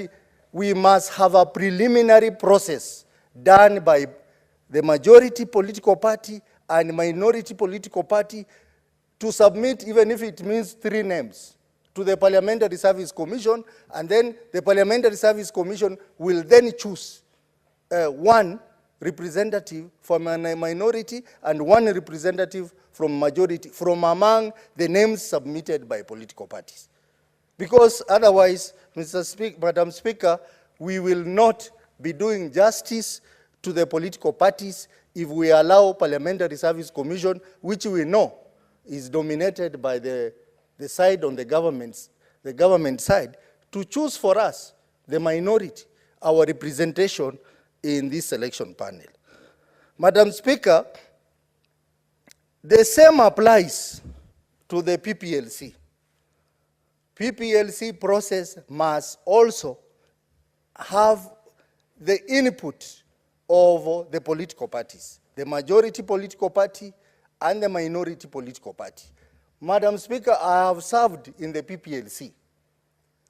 we must have a preliminary process done by the majority political party and minority political party to submit, even if it means 3 names, to the Parliamentary Service Commission, and then the Parliamentary Service Commission will then choose 1 representative from a minority and 1 representative from majority, from among the names submitted by political parties. Because otherwise, Madam Speaker, we will not be doing justice to the political parties if we allow Parliamentary Service Commission, which we know is dominated by the side on the government side, to choose for us, the minority, our representation in this selection panel. Madam Speaker, the same applies to the PPLC. PPLC process must also have the input of the political parties, the majority political party and the minority political party. Madam Speaker, I have served in the PPLC,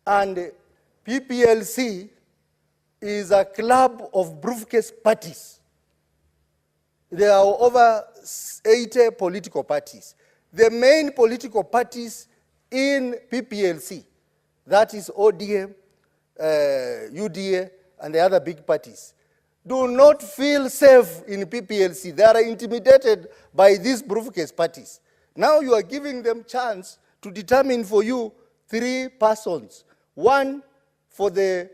and PPLC is a club of briefcase parties. There are over 80 political parties. The main political parties in PPLC, that is ODM, UDA, and the other big parties, do not feel safe in PPLC. They are intimidated by these briefcase parties. Now you are giving them chance to determine for you 3 persons, 1 for the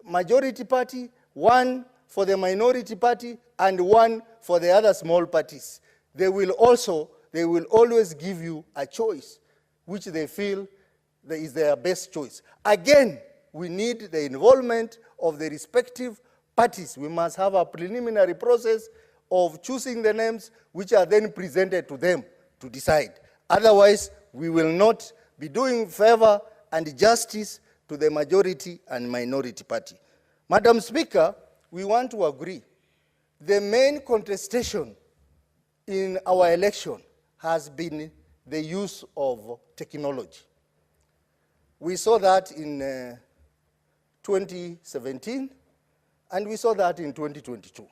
majority party, 1 for the minority party, and 1 for the other small parties. They will always give you a choice, which they feel is their best choice. Again, we need the involvement of the respective parties. We must have a preliminary process of choosing the names, which are then presented to them to decide. Otherwise, we will not be doing favor and justice to the majority and minority party. Madam Speaker, we want to agree. The main contestation in our election has been the use of technology. We saw that in 2017, and we saw that in 2022.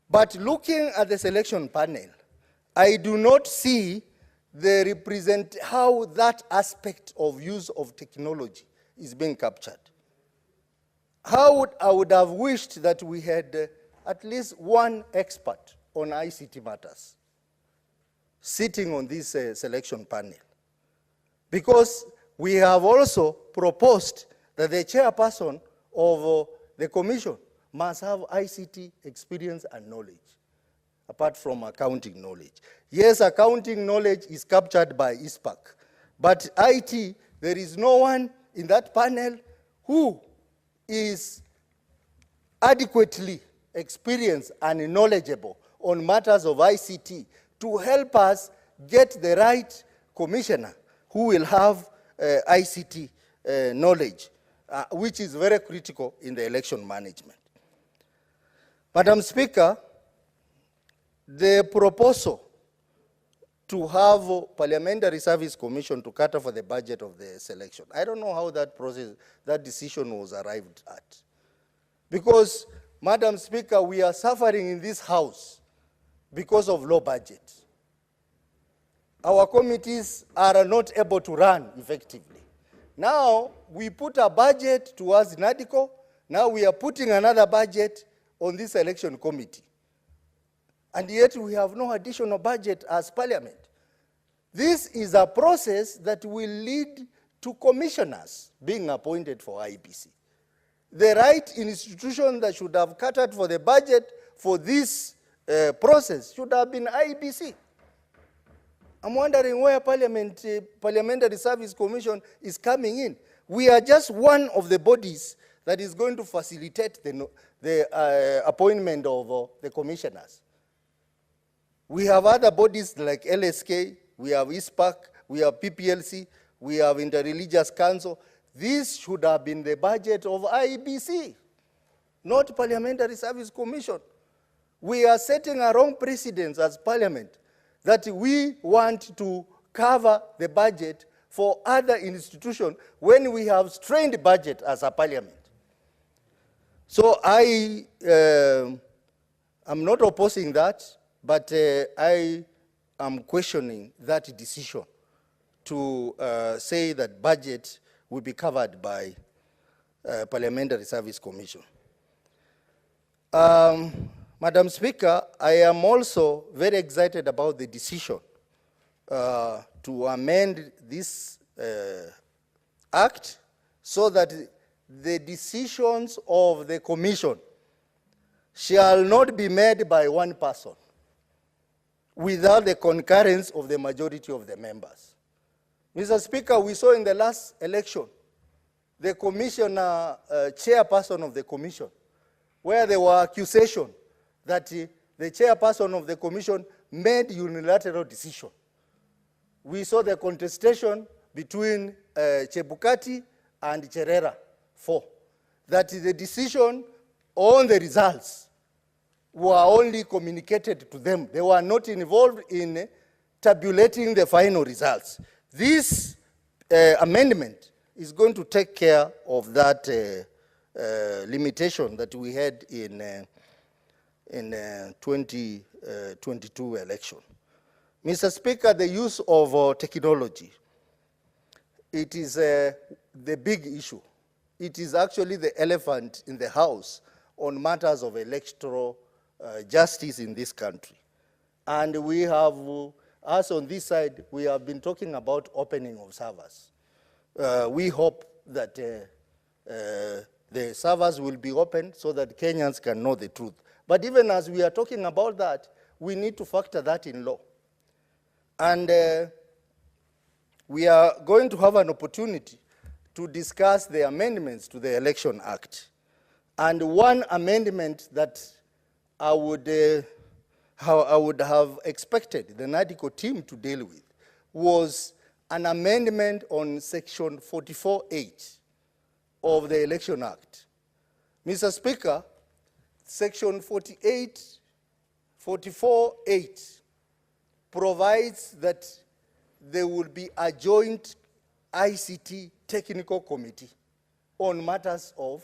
But looking at the selection panel, I do not see how that aspect of use of technology is being captured. I would have wished that we had at least 1 expert on ICT matters sitting on this selection panel. Because we have also proposed that the chairperson of the commission must have ICT experience and knowledge, apart from accounting knowledge. Yes, accounting knowledge is captured by ISPAC, but IT, there is no one in that panel who is adequately experienced and knowledgeable on matters of ICT to help us get the right commissioner who will have ICT knowledge, which is very critical in the election management. Madam Speaker, the proposal to have Parliamentary Service Commission to cater for the budget of the selection, I don't know how that process, that decision was arrived at. Because, Madam Speaker, we are suffering in this House because of low budget. Our committees are not able to run effectively. Now, we put a budget towards NADCO, now we are putting another budget on this election committee. And yet we have no additional budget as Parliament. This is a process that will lead to commissioners being appointed for IEBC. The right institution that should have catered for the budget for this process should have been IEBC. I'm wondering where Parliamentary Service Commission is coming in. We are just one of the bodies that is going to facilitate the appointment of the commissioners. We have other bodies like LSK, we have ISPAC, we have PPLC, we have Interreligious Council. This should have been the budget of IEBC, not Parliamentary Service Commission. We are setting a wrong precedence as Parliament that we want to cover the budget for other institutions when we have strained budget as a Parliament. So I am not opposing that, but I am questioning that decision to say that budget will be covered by Parliamentary Service Commission. Madam Speaker, I am also very excited about the decision to amend this act so that the decisions of the Commission shall not be made by one person without the concurrence of the majority of the members. Mr. Speaker, we saw in the last election the commissioner, chairperson of the commission, where there were accusations that the chairperson of the commission made unilateral decision. We saw the contestation between Chebukati and Cherera 4, that the decision on the results were only communicated to them. They were not involved in tabulating the final results. This amendment is going to take care of that limitation that we had in 2022 election. Mr. Speaker, the use of technology, it is the big issue. It is actually the elephant in the house on matters of electoral justice in this country. And we have, us on this side, we have been talking about opening of servers. We hope that the servers will be opened so that Kenyans can know the truth. But even as we are talking about that, we need to factor that in law. And we are going to have an opportunity to discuss the amendments to the Election Act. And one amendment that I would have expected the NADCO team to deal with was an amendment on Section 44(8) of the Election Act. Mr. Speaker, Section 44(8) provides that there will be a joint ICT technical committee on matters of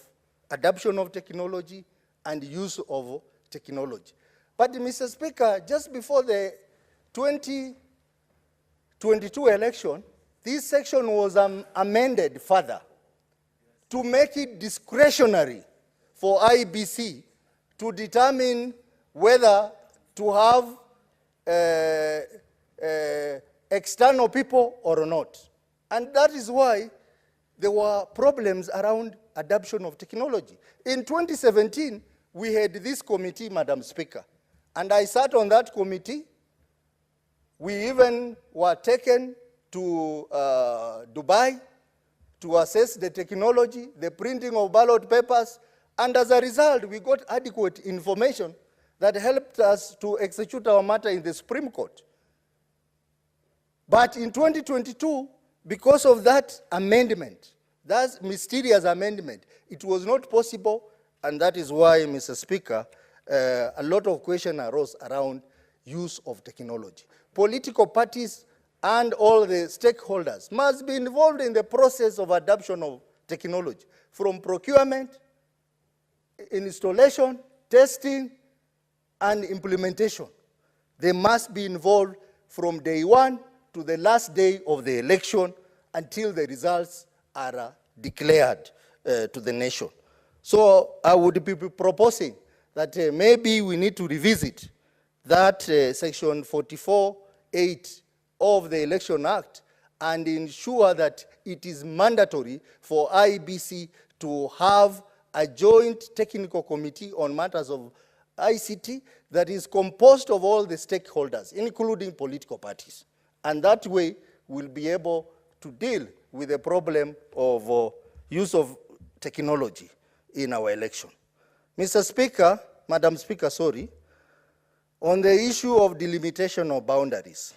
adoption of technology and use of technology. But Mr. Speaker, just before the 2022 election, this section was amended further to make it discretionary for IEBC to determine whether to have external people or not. And that is why there were problems around adoption of technology. In 2017, we had this committee, Madam Speaker, and I sat on that committee. We even were taken to Dubai to assess the technology, the printing of ballot papers, and as a result, we got adequate information that helped us to execute our matter in the Supreme Court. But in 2022, because of that amendment, that mysterious amendment, it was not possible, and that is why, Mr. Speaker, a lot of questions arose around use of technology. Political parties and all the stakeholders must be involved in the process of adoption of technology, from procurement, installation, testing, and implementation. They must be involved from day one to the last day of the election until the results are declared to the nation. So I would be proposing that maybe we need to revisit that section 44(8) of the Election Act and ensure that it is mandatory for IEBC to have a joint technical committee on matters of ICT that is composed of all the stakeholders, including political parties. And that way, we'll be able to deal with the problem of use of technology in our election. Mr. Speaker, Madam Speaker, sorry, on the issue of delimitation of boundaries,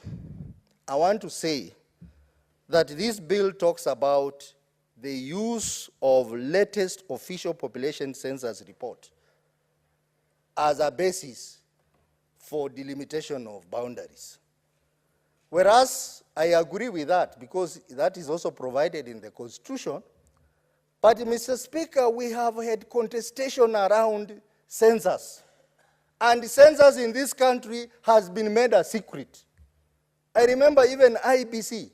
I want to say that this bill talks about the use of latest official population census report as a basis for delimitation of boundaries. Whereas I agree with that because that is also provided in the Constitution. But Mr. Speaker, we have had contestation around census. And census in this country has been made a secret. I remember even IBC,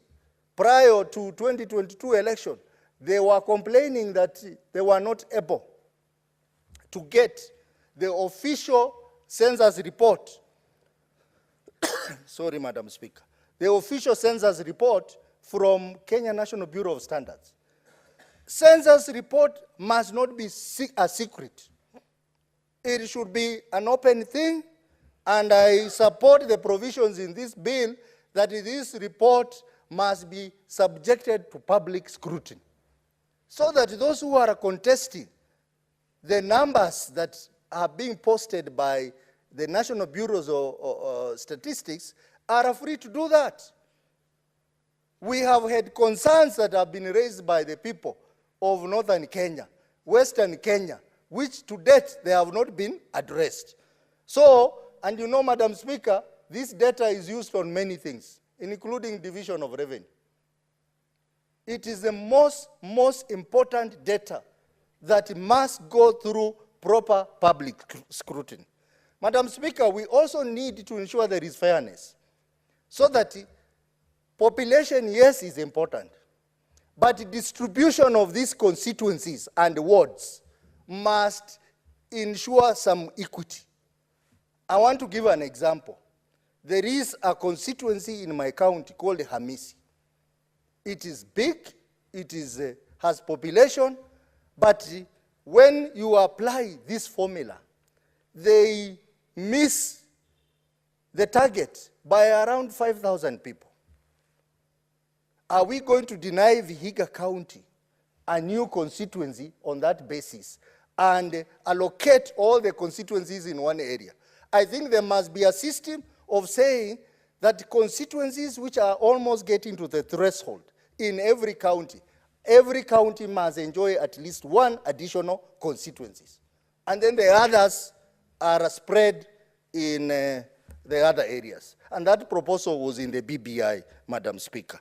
prior to 2022 election, they were complaining that they were not able to get the official census report. Sorry, Madam Speaker. The official census report from Kenya National Bureau of Standards. Census report must not be a secret. It should be an open thing, and I support the provisions in this bill that this report must be subjected to public scrutiny, so that those who are contesting the numbers that are being posted by the National Bureaus of Statistics are free to do that. We have had concerns that have been raised by the people of northern Kenya, western Kenya, which to date they have not been addressed. So, and you know, Madam Speaker, this data is used on many things, including division of revenue. It is the most important data that must go through proper public scrutiny. Madam Speaker, we also need to ensure there is fairness, so that population, yes, is important, but distribution of these constituencies and wards must ensure some equity. I want to give an example. There is a constituency in my county called Hamisi. It is big, it is, has population, but when you apply this formula, they miss the target by around 5,000 people. Are we going to deny Vihiga County a new constituency on that basis and allocate all the constituencies in one area? I think there must be a system of saying that constituencies which are almost getting to the threshold in every county must enjoy at least one additional constituencies. And then the others are spread in the other areas. And that proposal was in the BBI, Madam Speaker.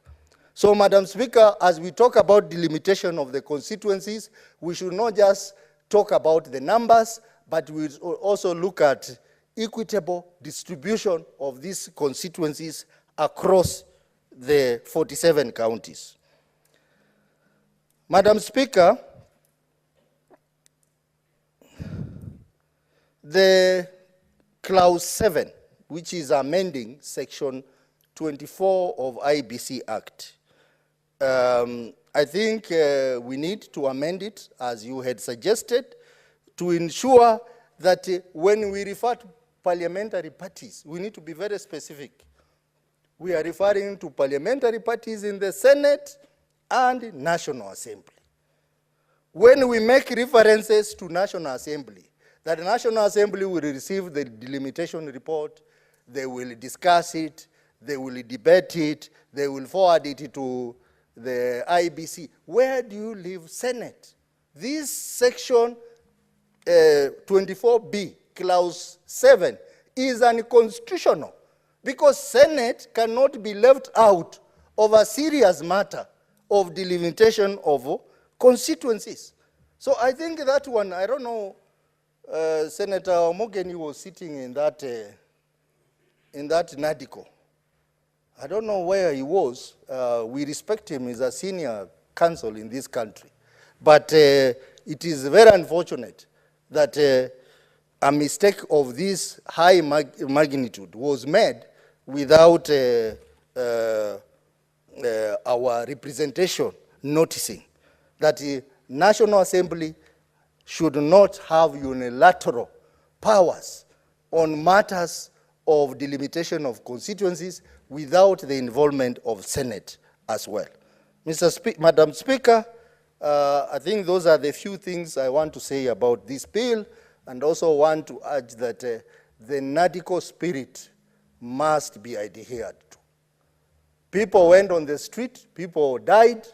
So, Madam Speaker, as we talk about delimitation of the constituencies, we should not just talk about the numbers, but we also look at equitable distribution of these constituencies across the 47 counties. Madam Speaker, the Clause 7, which is amending Section 24 of IBC Act, I think we need to amend it, as you had suggested, to ensure that when we refer to parliamentary parties, we need to be very specific. We are referring to parliamentary parties in the Senate and National Assembly. When we make references to National Assembly, that the National Assembly will receive the delimitation report, they will discuss it, they will debate it, they will forward it to the IBC. Where do you leave Senate? This section 24B, clause 7, is unconstitutional because Senate cannot be left out of a serious matter of delimitation of constituencies. So I think that one, I don't know, Senator Omogeni was sitting in that NADICO. I don't know where he was. We respect him as a senior counsel in this country. But it is very unfortunate that a mistake of this high magnitude was made without our representation noticing that the National Assembly should not have unilateral powers on matters of delimitation of constituencies without the involvement of Senate as well. Madam Speaker, I think those are the few things I want to say about this bill, and also want to urge that the NADICO spirit must be adhered to. People went on the street, people died,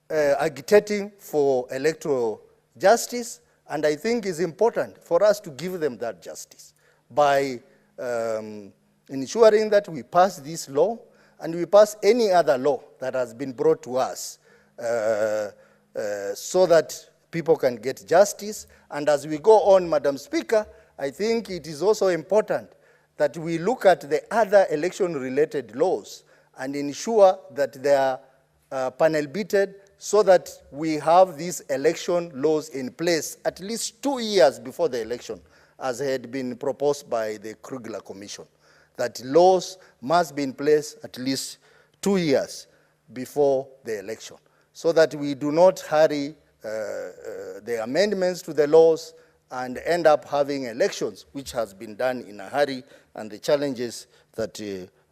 agitating for electoral justice, and I think it's important for us to give them that justice by ensuring that we pass this law and we pass any other law that has been brought to us so that people can get justice. And as we go on, Madam Speaker, I think it is also important that we look at the other election-related laws and ensure that they are panel beaten so that we have these election laws in place at least 2 years before the election, as had been proposed by the Krugler Commission, that laws must be in place at least 2 years before the election, so that we do not hurry the amendments to the laws and end up having elections, which has been done in a hurry, and the challenges that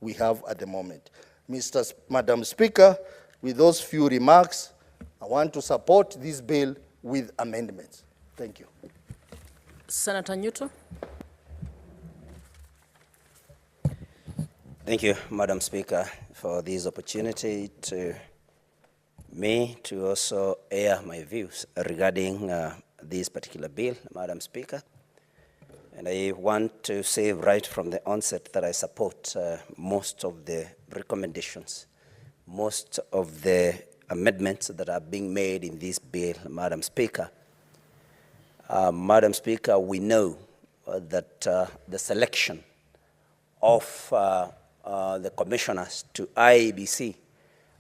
we have at the moment. Madam Speaker, with those few remarks, I want to support this bill with amendments. Thank you.
Senator Newton.
Thank you, Madam Speaker, for this opportunity to me to also air my views regarding this particular bill, Madam Speaker. And I want to say right from the onset that I support most of the recommendations, most of the amendments that are being made in this bill, Madam Speaker. Madam Speaker, we know that the selection of the commissioners to IEBC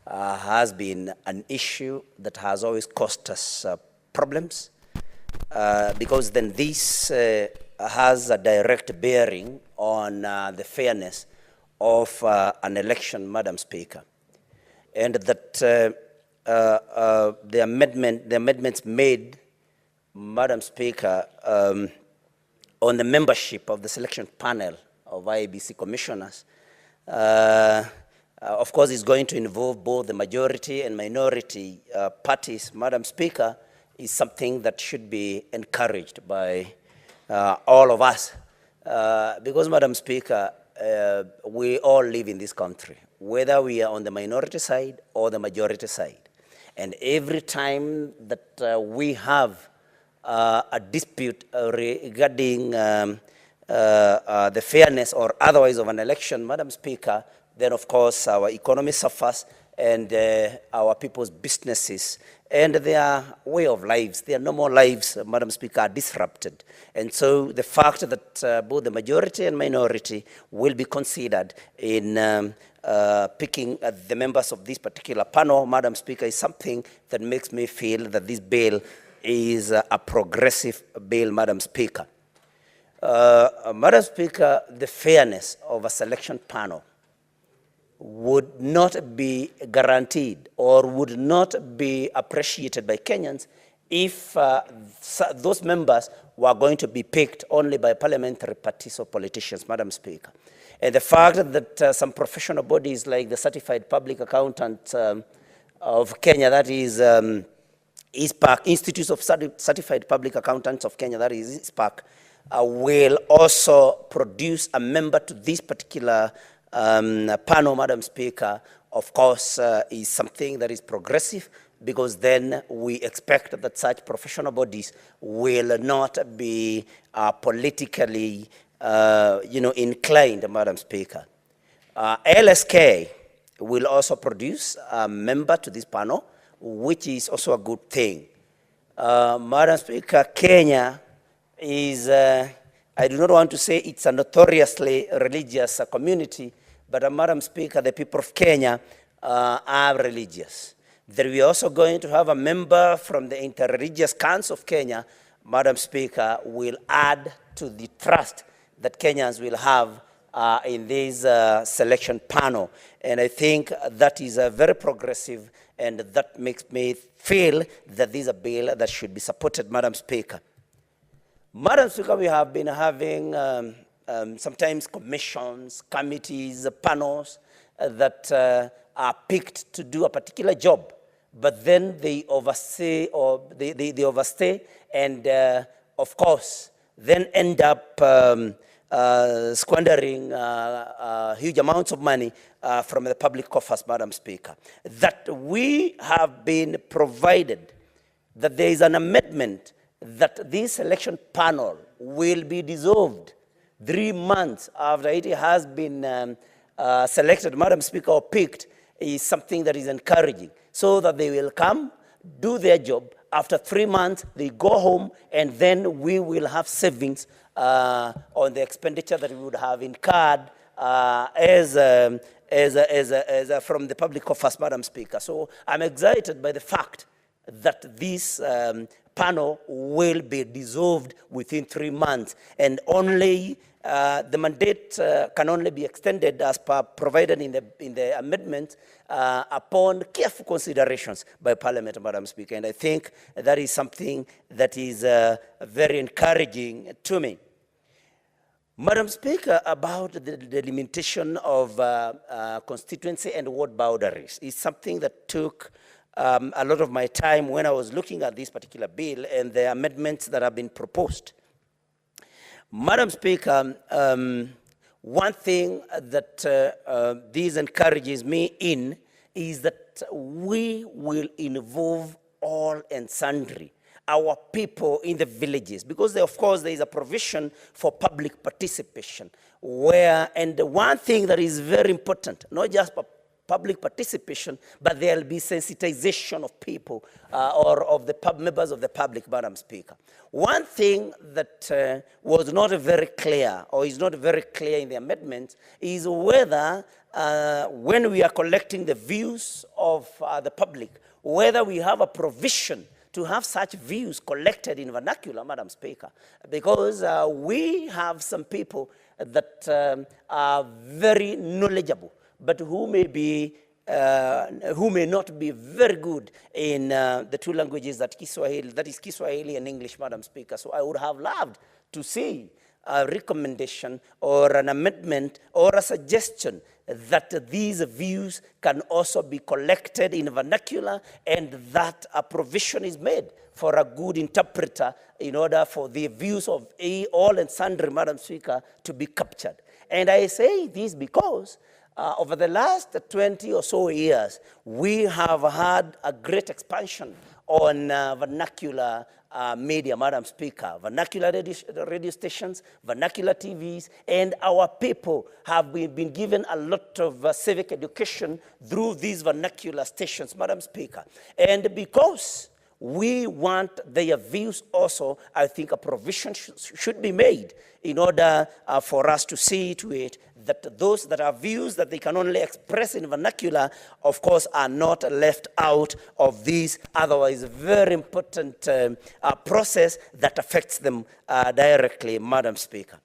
has been an issue that has always caused us problems, because then this has a direct bearing on the fairness of an election, Madam Speaker. And that the amendments made, Madam Speaker, on the membership of the selection panel of IEBC commissioners, of course, is going to involve both the majority and minority parties, Madam Speaker, is something that should be encouraged by all of us. Because, Madam Speaker, we all live in this country, whether we are on the minority side or the majority side. And every time that we have a dispute regarding the fairness or otherwise of an election, Madam Speaker, then of course our economy suffers, and our people's businesses and their way of lives, their normal lives, Madam Speaker, are disrupted. And so the fact that both the majority and minority will be considered in picking the members of this particular panel, Madam Speaker, is something that makes me feel that this bill is a progressive bill, Madam Speaker. Madam Speaker, the fairness of a selection panel would not be guaranteed or would not be appreciated by Kenyans if those members were going to be picked only by parliamentary parties or politicians, Madam Speaker. And the fact that some professional bodies like the Certified Public Accountant of Kenya, that is ISPAC, Institute of Certified Public Accountants of Kenya, that is ISPAC, will also produce a member to this particular panel, Madam Speaker, of course, is something that is progressive, because then we expect that such professional bodies will not be politically inclined, Madam Speaker. LSK will also produce a member to this panel, which is also a good thing. Madam Speaker, Kenya is, I do not want to say it's a notoriously religious community, but Madam Speaker, the people of Kenya are religious. That we are also going to have a member from the Interreligious Council of Kenya, Madam Speaker, will add to the trust that Kenyans will have in this selection panel. And I think that is very progressive, and that makes me feel that this is a bill that should be supported, Madam Speaker. Madam Speaker, we have been having sometimes commissions, committees, panels that are picked to do a particular job, but then they overstay, they overstay, and of course, then end up squandering huge amounts of money from the public coffers, Madam Speaker. That we have been provided that there is an amendment that this election panel will be dissolved 3 months after it has been selected, Madam Speaker, or picked, is something that is encouraging, so that they will come, do their job. After 3 months, they go home, and then we will have savings on the expenditure that we would have incurred from the public coffers, Madam Speaker. So I'm excited by the fact that this panel will be dissolved within 3 months, and only the mandate can only be extended as per provided in the amendment upon careful considerations by Parliament, Madam Speaker. And I think that is something that is very encouraging to me. Madam Speaker, about the delimitation of constituency and ward boundaries is something that took a lot of my time when I was looking at this particular bill and the amendments that have been proposed. Madam Speaker, one thing that this encourages me in is that we will involve all and sundry, our people in the villages, because of course there is a provision for public participation, and one thing that is very important, not just public participation, but there will be sensitization of people or of the members of the public, Madam Speaker. One thing that was not very clear, or is not very clear in the amendment, is whether when we are collecting the views of the public, whether we have a provision to have such views collected in vernacular, Madam Speaker, because we have some people that are very knowledgeable, but who may not be very good in the two languages that is Kiswahili and English, Madam Speaker. So I would have loved to see a recommendation or an amendment or a suggestion that these views can also be collected in vernacular, and that a provision is made for a good interpreter in order for the views of all and sundry, Madam Speaker, to be captured. And I say this because over the last 20 or so years, we have had a great expansion on vernacular media, Madam Speaker, vernacular radio stations, vernacular TVs, and our people have been given a lot of civic education through these vernacular stations, Madam Speaker. And because we want their views also, I think a provision should be made in order for us to see to it that those that are views that they can only express in vernacular, of course, are not left out of this otherwise very important process that affects them directly, Madam Speaker.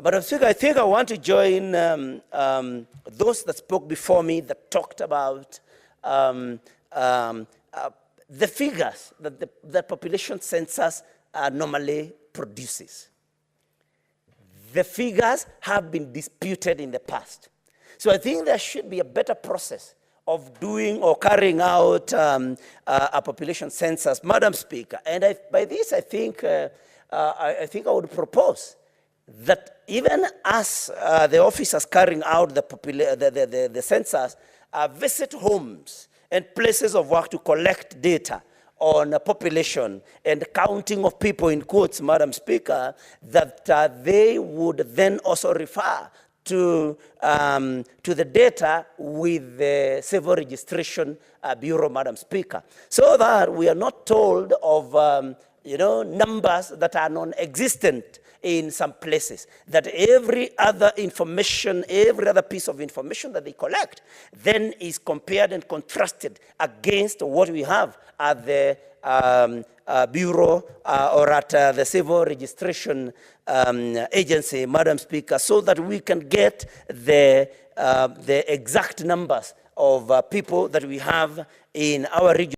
Madam Speaker, I think I want to join those that spoke before me that talked about the figures that the population census normally produces. The figures have been disputed in the past. So I think there should be a better process of doing or carrying out a population census, Madam Speaker. And by this, I think I would propose that even as the officers carrying out the census, visit homes and places of work to collect data on population and counting of people, in quotes, Madam Speaker, that they would then also refer to the data with the Civil Registration Bureau, Madam Speaker, so that we are not told of numbers that are non-existent in some places, that every other information, every other piece of information that they collect then is compared and contrasted against what we have at the Bureau or at the Civil Registration Agency, Madam Speaker, so that we can get the exact numbers of people that we have in our region.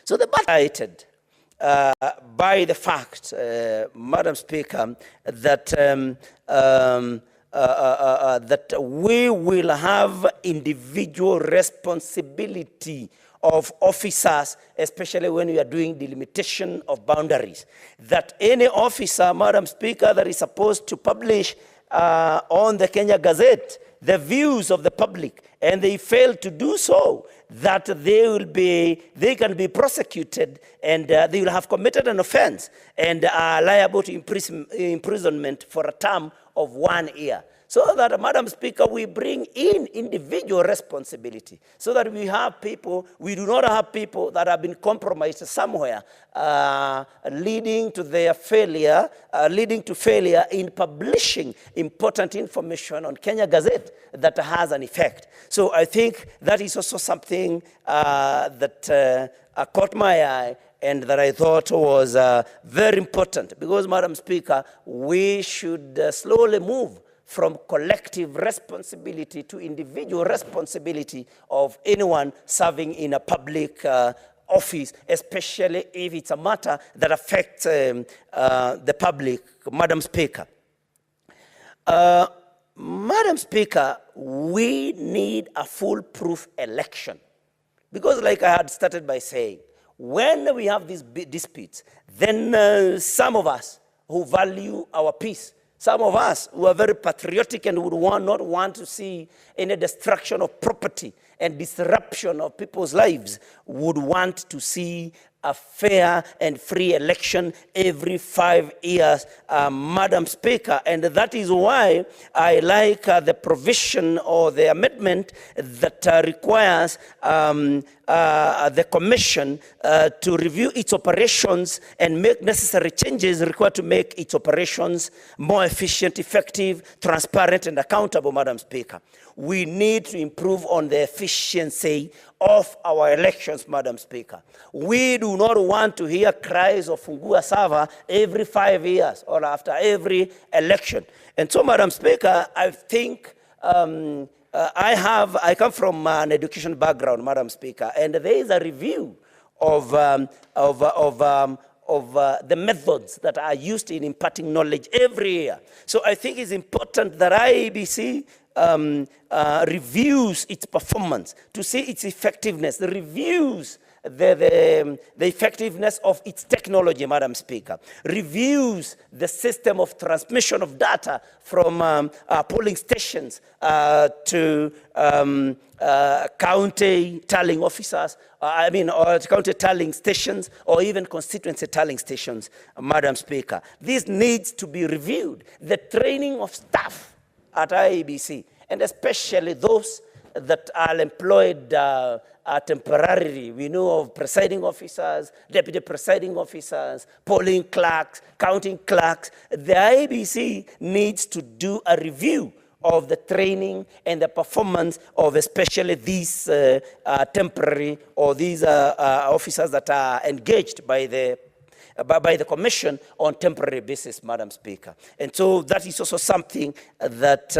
So the highlighted by the fact, Madam Speaker, that that we will have individual responsibility of officers, especially when we are doing delimitation of boundaries. That any officer, Madam Speaker, that is supposed to publish on the Kenya Gazette the views of the public, and they fail to do so, that they can be prosecuted, and they will have committed an offense and are liable to imprisonment for a term of 1 year. So that, Madam Speaker, we bring in individual responsibility so that we do not have people that have been compromised somewhere, leading to failure in publishing important information on Kenya Gazette that has an effect. So I think that is also something that caught my eye and that I thought was very important, because, Madam Speaker, we should slowly move from collective responsibility to individual responsibility of anyone serving in a public office, especially if it's a matter that affects the public, Madam Speaker. Madam Speaker, we need a foolproof election. Because, like I had started by saying, when we have these disputes, then some of us who value our peace, some of us who are very patriotic and would not want to see any destruction of property and disruption of people's lives, would want to see a fair and free election every 5 years, Madam Speaker. And that is why I like the provision or the amendment that requires the Commission to review its operations and make necessary changes required to make its operations more efficient, effective, transparent, and accountable, Madam Speaker. We need to improve on the efficiency of our elections, Madam Speaker. We do not want to hear cries of Fungua Sava every 5 years or after every election. And so, Madam Speaker, I think I come from an education background, Madam Speaker, and there is a review of the methods that are used in imparting knowledge every year. So I think it's important that IEBC reviews its performance to see its effectiveness, reviews the effectiveness of its technology, Madam Speaker, reviews the system of transmission of data from polling stations to county tallying officers, or county tallying stations, or even constituency tallying stations, Madam Speaker. This needs to be reviewed. The training of staff at IEBC, and especially those that are employed temporarily. We know of presiding officers, deputy presiding officers, polling clerks, counting clerks. The IEBC needs to do a review of the training and the performance of especially these temporary or these officers that are engaged by the Commission on temporary basis, Madam Speaker. And so that is also something that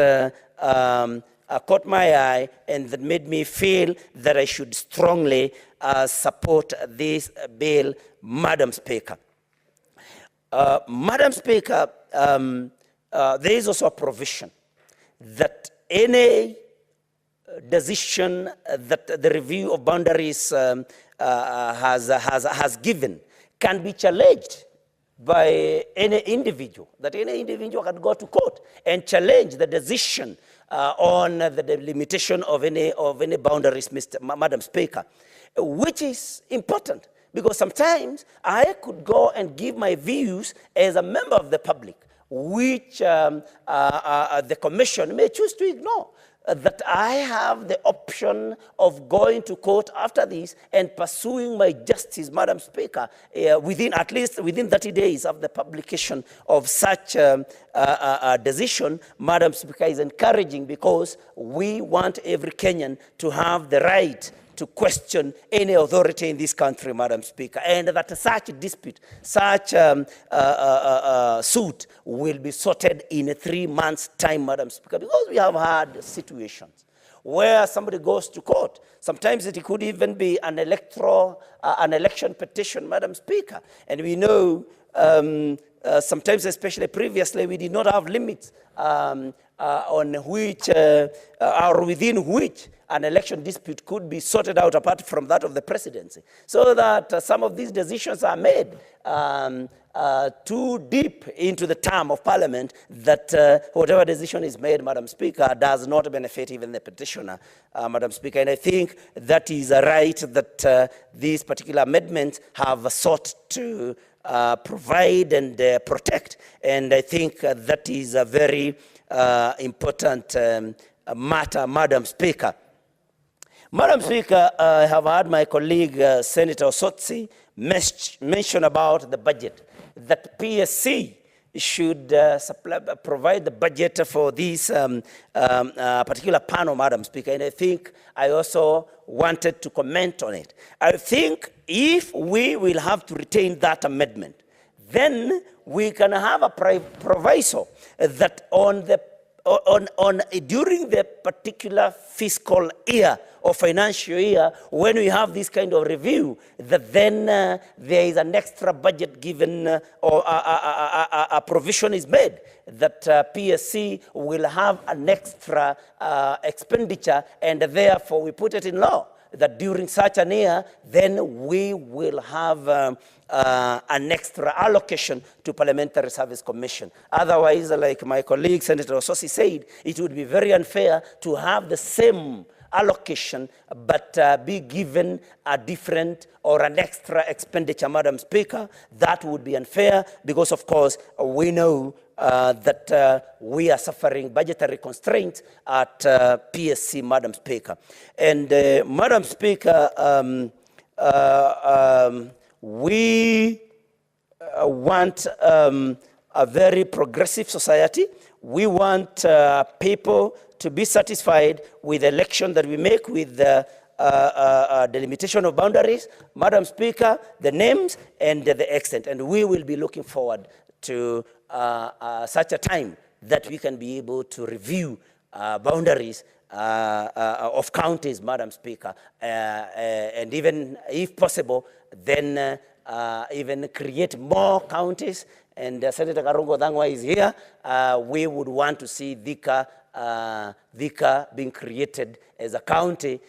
caught my eye and that made me feel that I should strongly support this bill, Madam Speaker. Madam Speaker, there is also a provision that any decision that the review of boundaries has given can be challenged by any individual, that any individual can go to court and challenge the decision on the delimitation of any boundaries, Madam Speaker, which is important because sometimes I could go and give my views as a member of the public, which the commission may choose to ignore. That I have the option of going to court after this and pursuing my justice, Madam Speaker, at least within 30 days of the publication of such a decision. Madam Speaker, is encouraging because we want every Kenyan to have the right to question any authority in this country, Madam Speaker, and that such dispute, such suit will be sorted in 3 months' time, Madam Speaker, because we have had situations where somebody goes to court. Sometimes it could even be an election petition, Madam Speaker, and we know sometimes, especially previously, we did not have limits on which or within which an election dispute could be sorted out apart from that of the presidency. So that some of these decisions are made too deep into the term of parliament that whatever decision is made, Madam Speaker, does not benefit even the petitioner, Madam Speaker. And I think that is a right that these particular amendments have sought to provide and protect. And I think that is a very important matter, Madam Speaker. Madam Speaker, I have heard my colleague, Senator Osotsi, mention about the budget, that PSC should provide the budget for this particular panel, Madam Speaker, and I think I also wanted to comment on it. I think if we will have to retain that amendment, then we can have a proviso that during the particular fiscal year or financial year, when we have this kind of review, that then there is an extra budget given or a provision is made that PSC will have an extra expenditure, and therefore we put it in law that during such an year, then we will have an extra allocation to Parliamentary Service Commission. Otherwise, like my colleague Senator Ososi said, it would be very unfair to have the same allocation but be given a different or an extra expenditure, Madam Speaker. That would be unfair because, of course, we know that we are suffering budgetary constraints at PSC, Madam Speaker. And Madam Speaker, we want a very progressive society. We want people to be satisfied with the election that we make with the delimitation of boundaries, Madam Speaker, the names and the extent. And we will be looking forward to such a time that we can be able to review boundaries of counties, Madam Speaker, and even, if possible, then even create more counties. And Senator Karungo Dangwa is here. We would want to see Thika being created as a county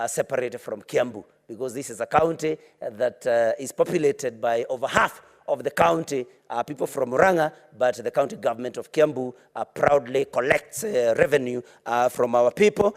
separated from Kiambu, because this is a county that is populated by over half of the county people from Murang'a, but the county government of Kiambu proudly collects revenue from our people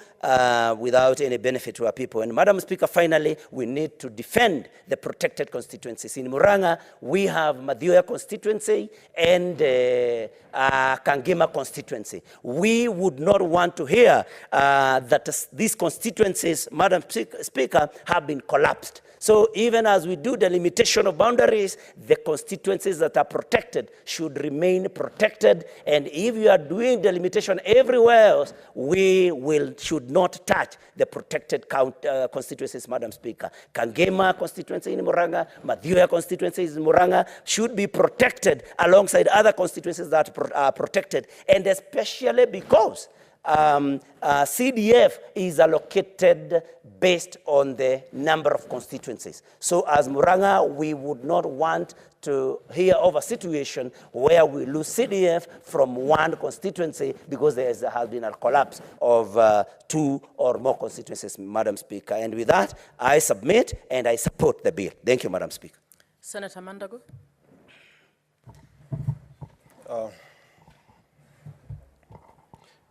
without any benefit to our people. And Madam Speaker, finally, we need to defend the protected constituencies. In Murang'a, we have Madhioya constituency and Kangema constituency. We would not want to hear that these constituencies, Madam Speaker, have been collapsed. So even as we do the limitation of boundaries, the constituencies that are protected should remain protected. And if you are doing the limitation everywhere else, we should not touch the protected constituencies, Madam Speaker. Kangema constituency in Murang'a, Madhioya constituency in Murang'a should be protected alongside other constituencies that are protected. And especially because CDF is allocated based on the number of constituencies. So as Muranga, we would not want to hear of a situation where we lose CDF from one constituency because there has been a collapse of 2 or more constituencies, Madam Speaker. And with that, I submit and I support the bill. Thank you, Madam Speaker.
Senator Mandago.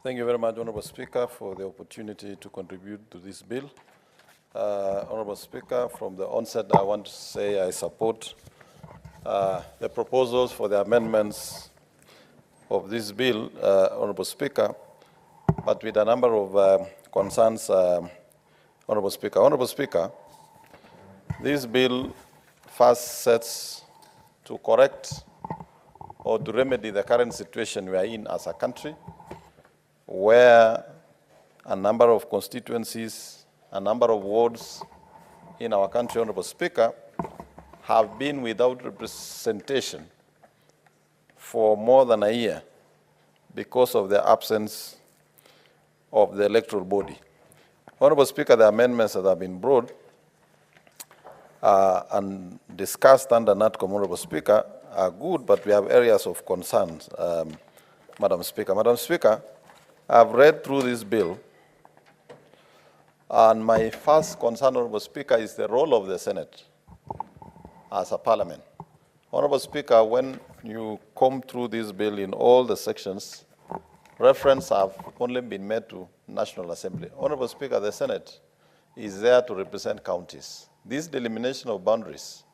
Thank you very much, Honorable Speaker, for the opportunity to contribute to this bill. Honorable Speaker, from the onset, I want to say I support the proposals for the amendments of this bill, Honorable Speaker, but with a number of concerns, Honorable Speaker. Honorable Speaker, this bill first sets to correct or to remedy the current situation we are in as a country, where a number of constituencies, a number of wards in our country, Honorable Speaker, have been without representation for more than a year because of the absence of the electoral body. Honorable Speaker, the amendments that have been brought and discussed under NATCOM, Honorable Speaker, are good, but we have areas of concern, Madam Speaker. Madam Speaker, I've read through this bill, and my first concern, Honorable Speaker, is the role of the Senate as a parliament. Honorable Speaker, when you come through this bill in all the sections, reference have only been made to National Assembly. Honorable Speaker, the Senate is there to represent counties. This delimitation of boundaries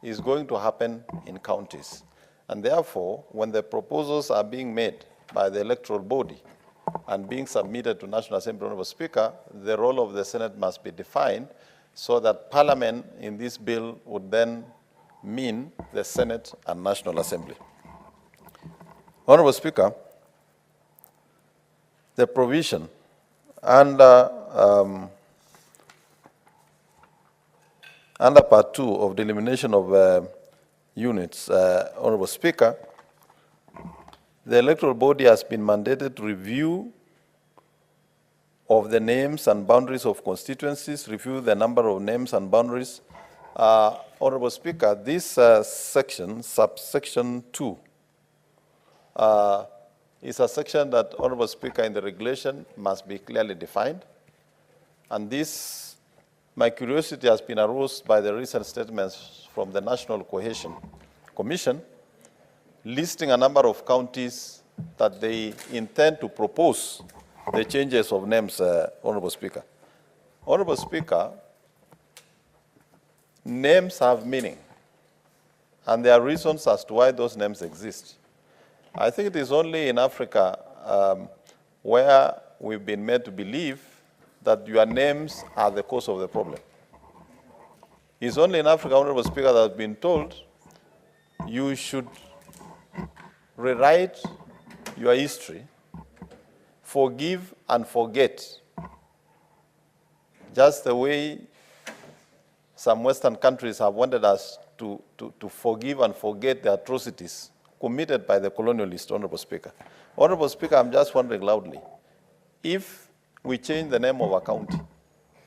is going to happen in counties. And therefore, when the proposals are being made by the electoral body and being submitted to National Assembly, Honorable Speaker, the role of the Senate must be defined so that Parliament in this bill would then mean the Senate and National Assembly. Honorable Speaker, the provision under Part 2 of delimitation of units, Honorable Speaker, the electoral body has been mandated to review of the names and boundaries of constituencies, review the number of names and boundaries. Honorable Speaker, this section, subsection 2, is a section that, Honorable Speaker, in the regulation must be clearly defined. And this, my curiosity has been aroused by the recent statements from the National Cohesion Commission, listing a number of counties that they intend to propose the changes of names, Honorable Speaker. Honorable Speaker, names have meaning, and there are reasons as to why those names exist. I think it is only in Africa where we've been made to believe that your names are the cause of the problem. It's only in Africa, Honorable Speaker, that has been told you should rewrite your history, forgive and forget, just the way some Western countries have wanted us to forgive and forget the atrocities committed by the colonialists, Honorable Speaker. Honorable Speaker, I'm just wondering loudly, if we change the name of a county,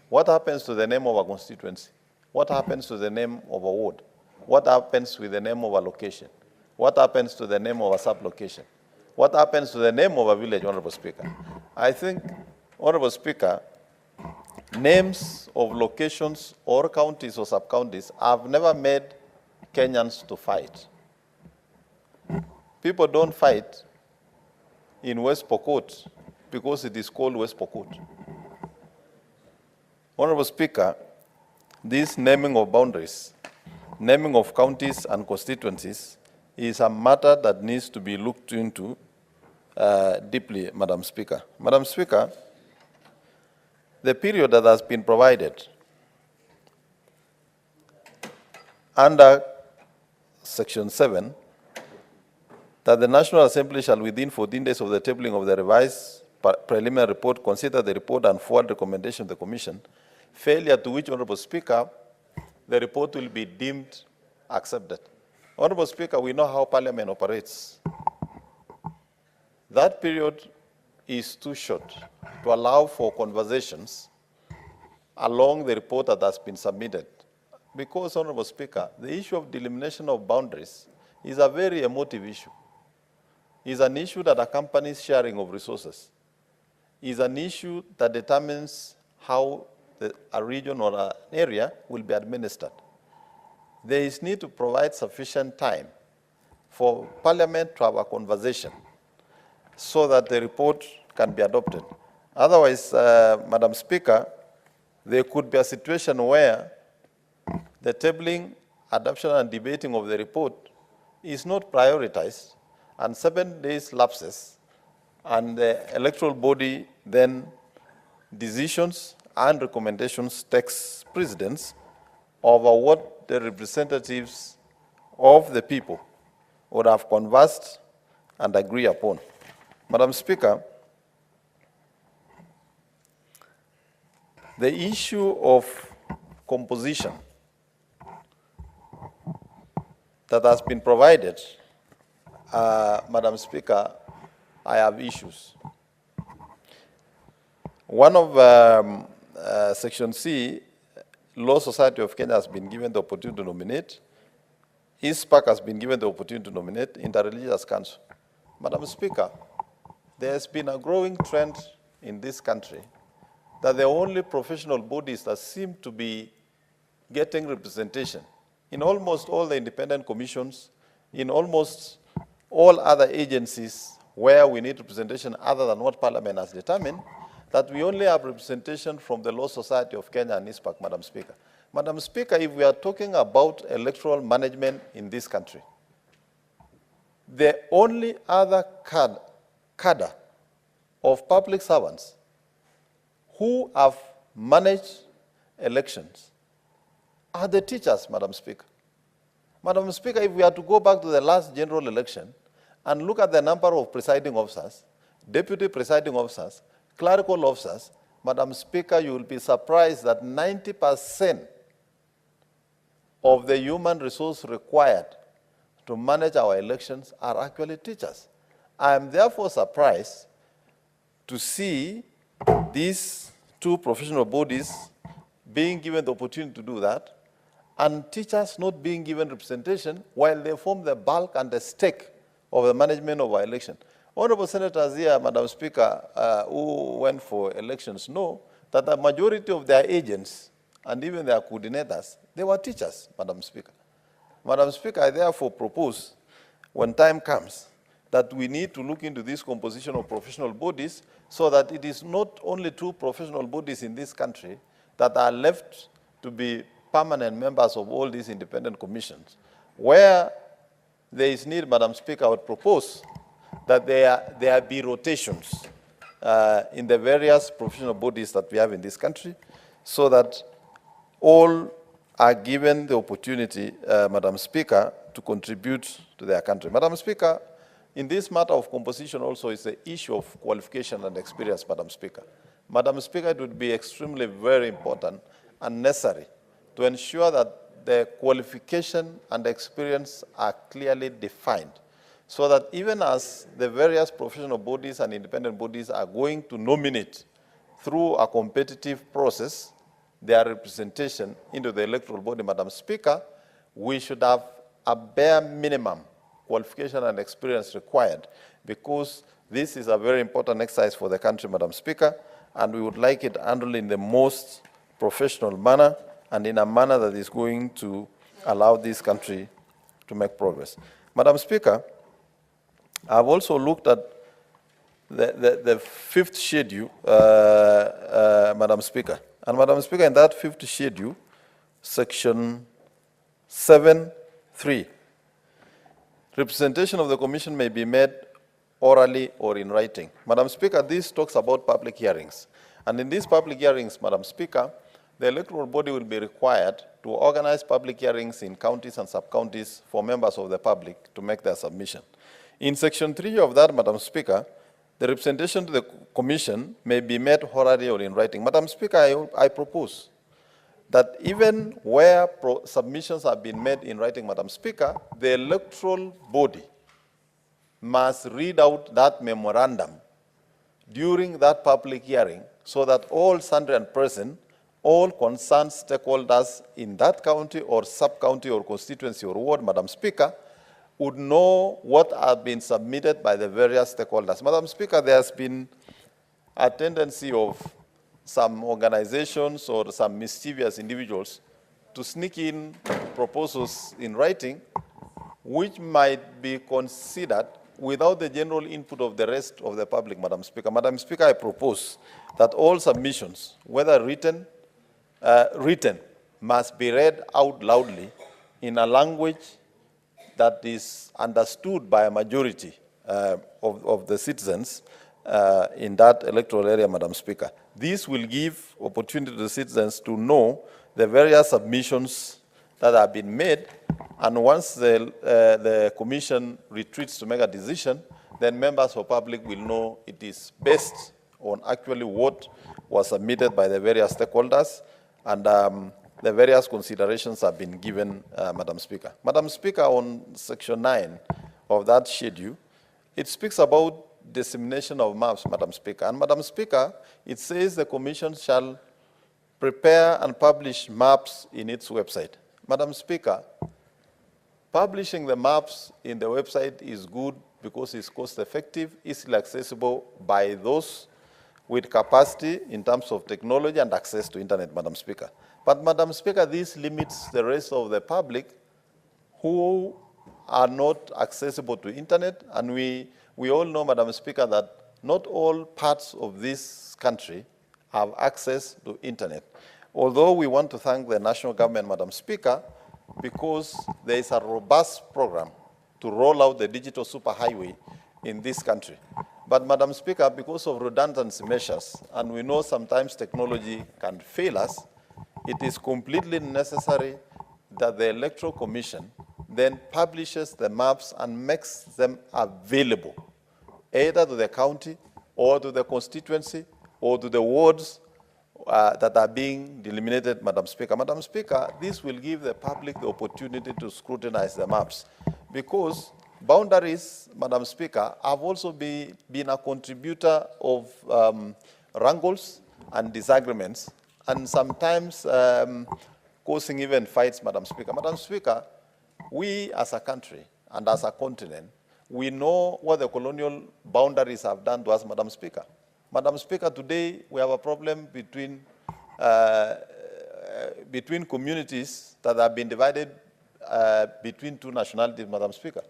what happens to the name of a constituency? What happens to the name of a ward? What happens with the name of a location? What happens to the name of a sub-location? What happens to the name of a village, Honorable Speaker? I think, Honorable Speaker, names of locations or counties or sub-counties have never made Kenyans to fight. People don't fight in West Pokot because it is called West Pokot. Honorable Speaker, this naming of boundaries, naming of counties and constituencies is a matter that needs to be looked into deeply, Madam Speaker. Madam Speaker, the period that has been provided under Section 7, that the National Assembly shall within 14 days of the tabling of the revised preliminary report consider the report and forward recommendation of the Commission, failure to which, Honorable Speaker, the report will be deemed accepted. Honorable Speaker, we know how Parliament operates. That period is too short to allow for conversations along the report that has been submitted. Because, Honorable Speaker, the issue of delimitation of boundaries is a very emotive issue. It's an issue that accompanies sharing of resources. It's an issue that determines how a region or an area will be administered. There is need to provide sufficient time for Parliament to have a conversation so that the report can be adopted. Otherwise, Madam Speaker, there could be a situation where the tabling, adoption, and debating of the report is not prioritized, and 7 days lapses, and the electoral body then decisions and recommendations takes precedence over what the representatives of the people would have conversed and agree upon. Madam Speaker, the issue of composition that has been provided, Madam Speaker, I have issues. One of Section C, Law Society of Kenya has been given the opportunity to nominate. ISPAC has been given the opportunity to nominate Interreligious Council. Madam Speaker, there has been a growing trend in this country that the only professional bodies that seem to be getting representation in almost all the independent commissions, in almost all other agencies where we need representation other than what Parliament has determined, that we only have representation from the Law Society of Kenya and ISPAC, Madam Speaker. Madam Speaker, if we are talking about electoral management in this country, the only other cadre of public servants who have managed elections are the teachers, Madam Speaker. Madam Speaker, if we are to go back to the last general election and look at the number of presiding officers, deputy presiding officers, clerical officers, Madam Speaker, you will be surprised that 90% of the human resource required to manage our elections are actually teachers. I am therefore surprised to see these two professional bodies being given the opportunity to do that, and teachers not being given representation while they form the bulk and the stake of the management of our election. Honorable Senators here, Madam Speaker, who went for elections know that the majority of their agents and even their coordinators, they were teachers, Madam Speaker. Madam Speaker, I therefore propose, when time comes, that we need to look into this composition of professional bodies so that it is not only two professional bodies in this country that are left to be permanent members of all these independent commissions. Where there is need, Madam Speaker, I would propose that there be rotations in the various professional bodies that we have in this country so that all are given the opportunity, Madam Speaker, to contribute to their country. Madam Speaker, in this matter of composition also is the issue of qualification and experience, Madam Speaker. Madam Speaker, it would be extremely very important and necessary to ensure that the qualification and experience are clearly defined so that even as the various professional bodies and independent bodies are going to nominate through a competitive process their representation into the electoral body, Madam Speaker, we should have a bare minimum qualification and experience required because this is a very important exercise for the country, Madam Speaker, and we would like it handled in the most professional manner and in a manner that is going to allow this country to make progress. Madam Speaker, I've also looked at the fifth schedule, Madam Speaker. And Madam Speaker, in that fifth schedule, section 7(3), representation of the Commission may be made orally or in writing. Madam Speaker, this talks about public hearings. And in these public hearings, Madam Speaker, the electoral body will be required to organize public hearings in counties and sub-counties for members of the public to make their submission. In section 3 of that, Madam Speaker, the representation to the Commission may be made orally or in writing. Madam Speaker, I propose that even where submissions have been made in writing, Madam Speaker, the electoral body must read out that memorandum during that public hearing so that all sundry and present, all concerned stakeholders in that county or sub-county or constituency or ward, Madam Speaker, would know what has been submitted by the various stakeholders. Madam Speaker, there has been a tendency of some organizations or some mischievous individuals to sneak in proposals in writing which might be considered without the general input of the rest of the public, Madam Speaker. Madam Speaker, I propose that all submissions, whether written, must be read out loudly in a language that is understood by a majority of the citizens in that electoral area, Madam Speaker. This will give opportunity to the citizens to know the various submissions that have been made, and once the commission retreats to make a decision, then members of public will know it is based on actually what was submitted by the various stakeholders, and the various considerations have been given, Madam Speaker. Madam Speaker, on Section 9 of that schedule, it speaks about dissemination of maps, Madam Speaker. And Madam Speaker, it says the Commission shall prepare and publish maps in its website. Madam Speaker, publishing the maps in the website is good because it's cost-effective, easily accessible by those with capacity in terms of technology and access to internet, Madam Speaker. But, Madam Speaker, this limits the rest of the public who are not accessible to internet, and we all know, Madam Speaker, that not all parts of this country have access to internet. Although we want to thank the national government, Madam Speaker, because there is a robust program to roll out the digital superhighway in this country. But, Madam Speaker, because of redundancy measures, and we know sometimes technology can fail us, it is completely necessary that the Electoral Commission then publishes the maps and makes them available, either to the county or to the constituency or to the wards that are being delimited, Madam Speaker. Madam Speaker, this will give the public the opportunity to scrutinize the maps, because boundaries, Madam Speaker, have also been a contributor of wrangles and disagreements, and sometimes causing even fights, Madam Speaker. Madam Speaker, we as a country and as a continent, we know what the colonial boundaries have done to us, Madam Speaker. Madam Speaker, today we have a problem between communities that have been divided between two nationalities, Madam Speaker.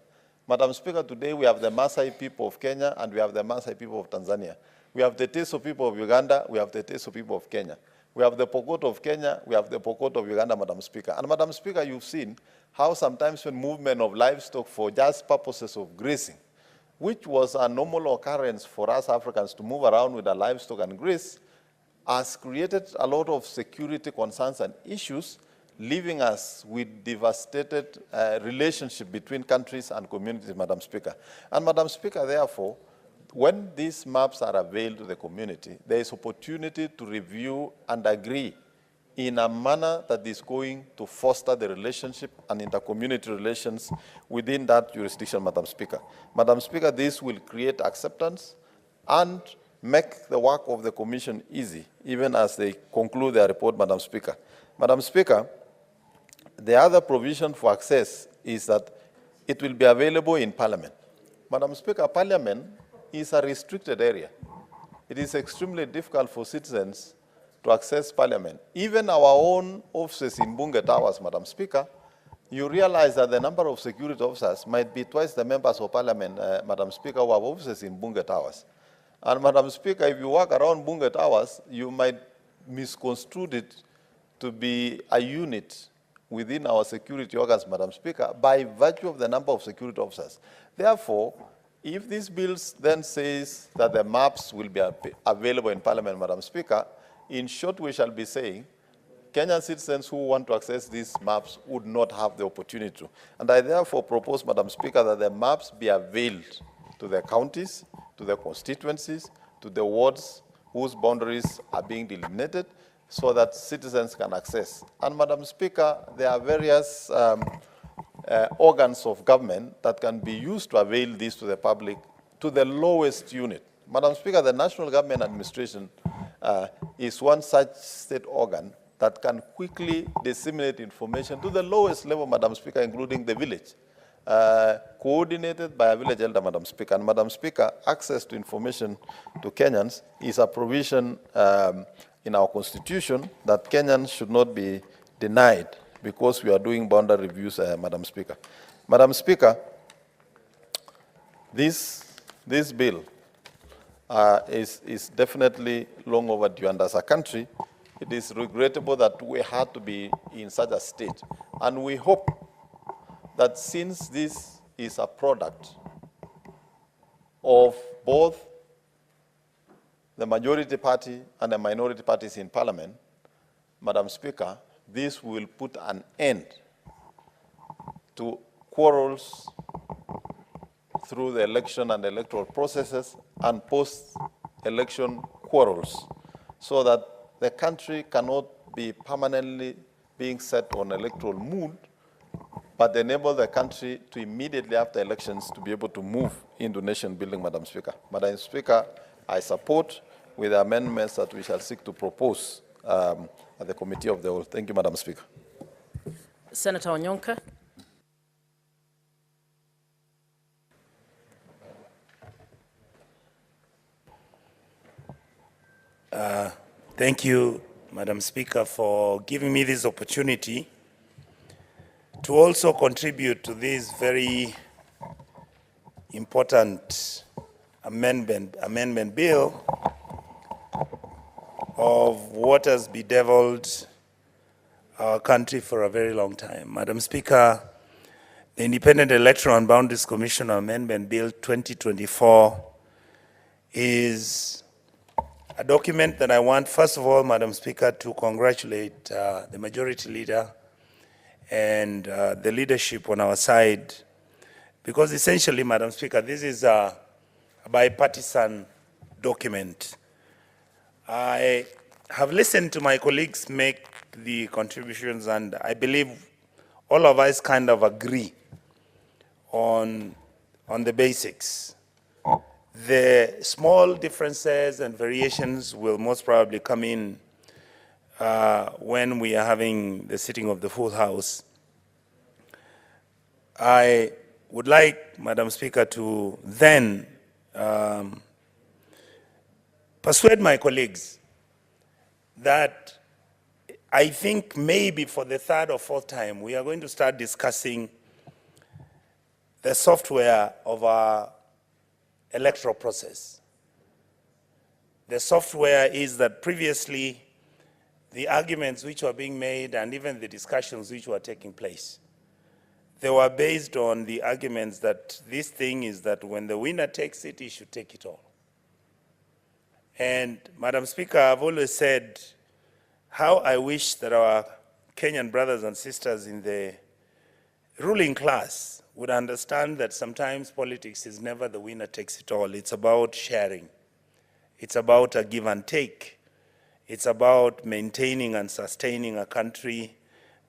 Madam Speaker, today we have the Maasai people of Kenya and we have the Maasai people of Tanzania. We have the Teso people of Uganda, we have the Teso people of Kenya. We have the Pokot of Kenya, we have the Pokot of Uganda, Madam Speaker. And Madam Speaker, you've seen how sometimes when movement of livestock for just purposes of grazing, which was a normal occurrence for us Africans to move around with our livestock and graze, has created a lot of security concerns and issues, leaving us with devastated relationship between countries and communities, Madam Speaker. And Madam Speaker, therefore, when these maps are availed to the community, there is opportunity to review and agree in a manner that is going to foster the relationship and inter-community relations within that jurisdiction, Madam Speaker. Madam Speaker, this will create acceptance and make the work of the Commission easy, even as they conclude their report, Madam Speaker. Madam Speaker, the other provision for access is that it will be available in Parliament. Madam Speaker, Parliament is a restricted area. It is extremely difficult for citizens to access Parliament. Even our own offices in Bunge Towers, Madam Speaker, you realize that the number of security officers might be twice the members of Parliament, Madam Speaker, who have offices in Bunge Towers. And Madam Speaker, if you walk around Bunge Towers, you might misconstrue it to be a unit within our security organs, Madam Speaker, by virtue of the number of security officers. Therefore, if this bill then says that the maps will be available in Parliament, Madam Speaker, in short, we shall be saying Kenyan citizens who want to access these maps would not have the opportunity to. And I therefore propose, Madam Speaker, that the maps be availed to the counties, to the constituencies, to the wards whose boundaries are being delineated, so that citizens can access. And Madam Speaker, there are various organs of government that can be used to avail this to the public to the lowest unit. Madam Speaker, the National Government Administration is one such state organ that can quickly disseminate information to the lowest level, Madam Speaker, including the village, coordinated by a village elder, Madam Speaker. And Madam Speaker, access to information to Kenyans is a provision in our constitution that Kenyans should not be denied because we are doing boundary reviews, Madam Speaker. Madam Speaker, this bill is definitely long overdue, and as a country, it is regrettable that we had to be in such a state. And we hope that since this is a product of both the majority party and the minority parties in Parliament, Madam Speaker, this will put an end to quarrels through the election and electoral processes and post-election quarrels, so that the country cannot be permanently being set on electoral mood, but enable the country to immediately after elections to be able to move into nation building, Madam Speaker. Madam Speaker, I support with the amendments that we shall seek to propose at the Committee of the Whole. Thank you, Madam Speaker.
Senator Onyonka.
Thank you, Madam Speaker, for giving me this opportunity to also contribute to this very important amendment bill of what has bedeviled our country for a very long time. Madam Speaker, the Independent Electoral and Boundaries Commission Amendment Bill 2024 is a document that I want, first of all, Madam Speaker, to congratulate the Majority Leader and the leadership on our side, because essentially, Madam Speaker, this is a bipartisan document. I have listened to my colleagues make the contributions, and I believe all of us kind of agree on the basics. The small differences and variations will most probably come in when we are having the sitting of the full House. I would like, Madam Speaker, to then persuade my colleagues that I think maybe for the third or fourth time, we are going to start discussing the software of our electoral process. The software is that previously the arguments which were being made and even the discussions which were taking place, they were based on the arguments that this thing is that when the winner takes it, he should take it all. And Madam Speaker, I've always said how I wish that our Kenyan brothers and sisters in the ruling class would understand that sometimes politics is never the winner takes it all. It's about sharing. It's about a give and take. It's about maintaining and sustaining a country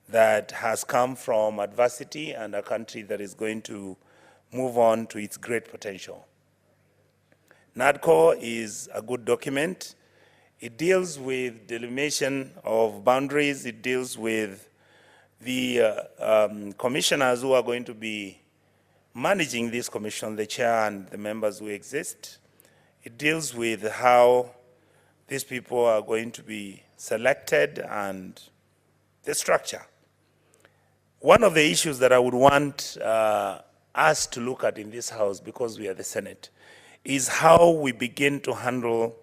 that has come from adversity and a country that is going to move on to its great potential. NADCO is a good document. It deals with delimitation of boundaries. It deals with the commissioners who are going to be managing this commission, the chair and the members who exist. It deals with how these people are going to be selected and the structure. One of the issues that I would want us to look at in this House, because we are the Senate, is how we begin to handle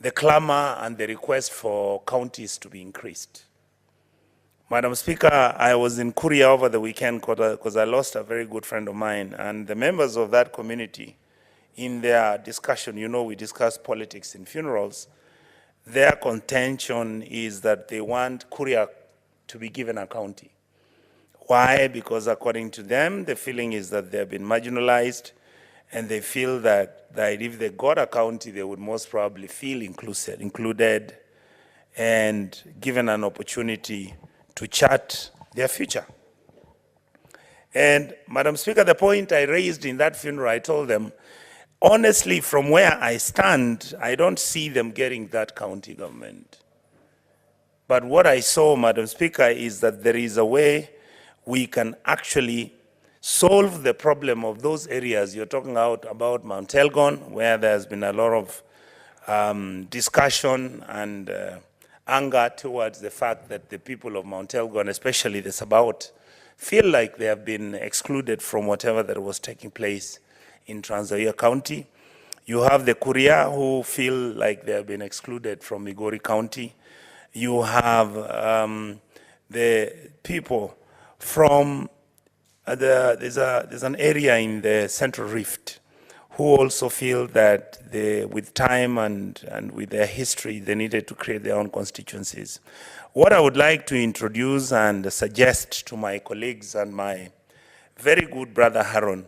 the clamor and the request for counties to be increased. Madam Speaker, I was in Kuria over the weekend because I lost a very good friend of mine, and the members of that community, in their discussion, you know, we discuss politics in funerals, their contention is that they want Kuria to be given a county. Why? Because according to them, the feeling is that they've been marginalized, and they feel that if they got a county, they would most probably feel included and given an opportunity to chart their future. And Madam Speaker, the point I raised in that funeral, I told them, honestly, from where I stand, I don't see them getting that county government. But what I saw, Madam Speaker, is that there is a way we can actually solve the problem of those areas. You're talking about Mount Elgon, where there's been a lot of discussion and anger towards the fact that the people of Mount Elgon, especially the Sabaot, feel like they have been excluded from whatever that was taking place in Trans Nzoia County. You have the Kuria who feel like they have been excluded from Migori County. You have the people from there's an area in the Central Rift who also feel that with time and with their history, they needed to create their own constituencies. What I would like to introduce and suggest to my colleagues and my very good brother Haron,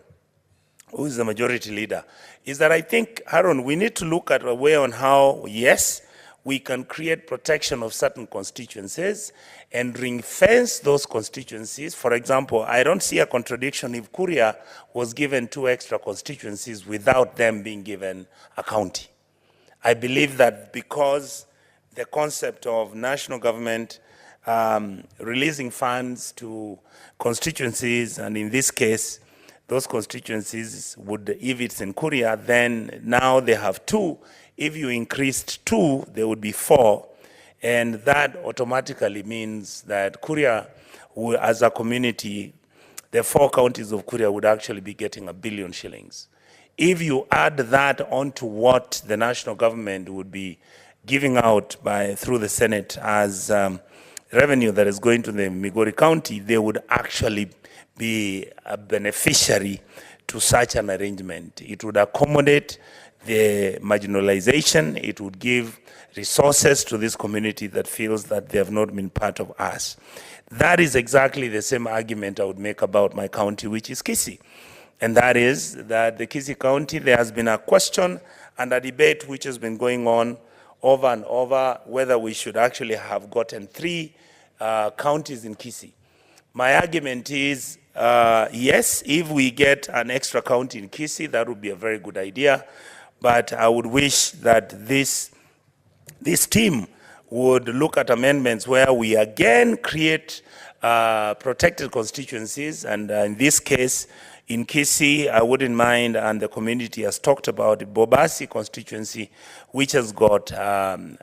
who is the majority leader, is that I think, Haron, we need to look at a way on how, yes, we can create protection of certain constituencies and ring-fence those constituencies. For example, I don't see a contradiction if Kuria was given 2 extra constituencies without them being given a county. I believe that because the concept of national government releasing funds to constituencies, and in this case, those constituencies would, if it's in Kuria, then now they have 2. If you increased 2, there would be 4. And that automatically means that Kuria, as a community, the 4 counties of Kuria would actually be getting 1 billion shillings. If you add that onto what the national government would be giving out through the Senate as revenue that is going to the Migori County, they would actually be a beneficiary to such an arrangement. It would accommodate the marginalization. It would give resources to this community that feels that they have not been part of us. That is exactly the same argument I would make about my county, which is Kisii. And that is that the Kisii County, there has been a question and a debate which has been going on over and over whether we should actually have gotten 3 counties in Kisii. My argument is, yes, if we get an extra county in Kisii, that would be a very good idea. But I would wish that this team would look at amendments where we again create protected constituencies. And in this case, in Kisii, I wouldn't mind, and the community has talked about the Bobasi constituency, which has got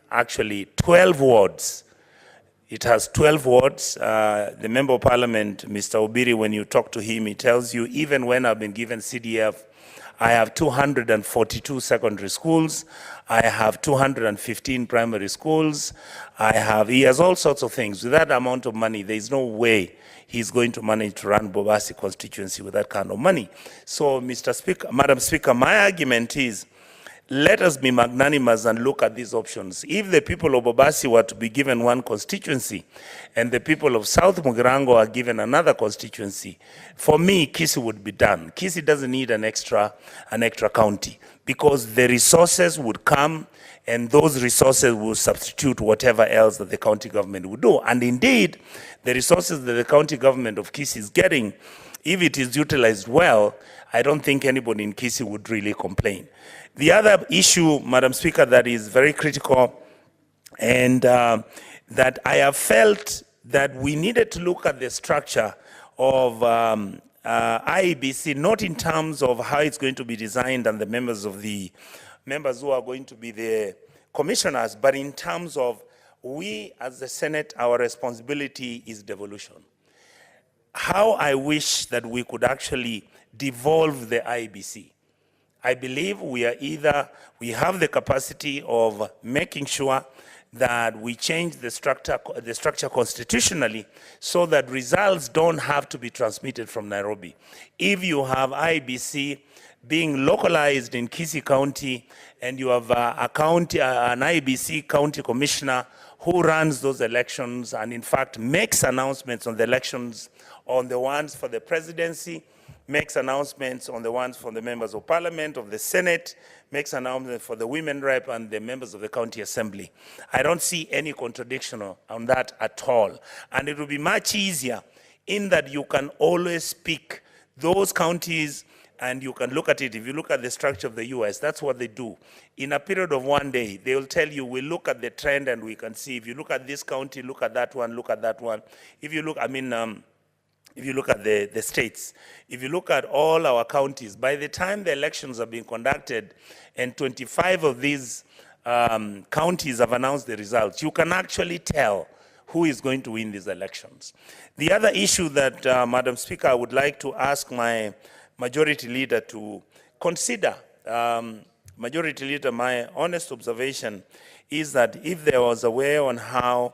actually 12 wards. It has 12 wards. The Member of Parliament, Mr. Obiri, when you talk to him, he tells you, even when I've been given CDF, I have 242 secondary schools. I have 215 primary schools. He has all sorts of things. With that amount of money, there is no way he's going to manage to run Bobasi constituency with that kind of money. So, Mr. Speaker, Madam Speaker, my argument is, let us be magnanimous and look at these options. If the people of Bobasi were to be given 1 constituency and the people of South Mugirango are given another constituency, for me, Kisii would be done. Kisii doesn't need an extra county because the resources would come and those resources will substitute whatever else that the county government would do. And indeed, the resources that the county government of Kisii is getting, if it is utilized well, I don't think anybody in Kisii would really complain. The other issue, Madam Speaker, that is very critical and that I have felt that we needed to look at the structure of IEBC, not in terms of how it's going to be designed and the members who are going to be the commissioners, but in terms of we as the Senate, our responsibility is devolution. How I wish that we could actually devolve the IEBC. I believe we have the capacity of making sure that we change the structure constitutionally so that results don't have to be transmitted from Nairobi. If you have IEBC being localized in Kisii County and you have an IEBC county commissioner who runs those elections and in fact makes announcements on the elections, on the ones for the presidency, makes announcements on the ones from the members of parliament, of the Senate, makes announcements for the women rep and the members of the county assembly. I don't see any contradiction on that at all. And it will be much easier in that you can always pick those counties And you can look at it, if you look at the structure of the US, that's what they do. In a period of one day, they will tell you, we look at the trend and we can see, if you look at this county, look at that one, look at that one. If you look, if you look at the states, if you look at all our counties, by the time the elections are being conducted and 25 of these counties have announced the results, you can actually tell who is going to win these elections. The other issue that, Madam Speaker, I would like to ask my Majority Leader to consider, Majority Leader, my honest observation is that if there was a way on how,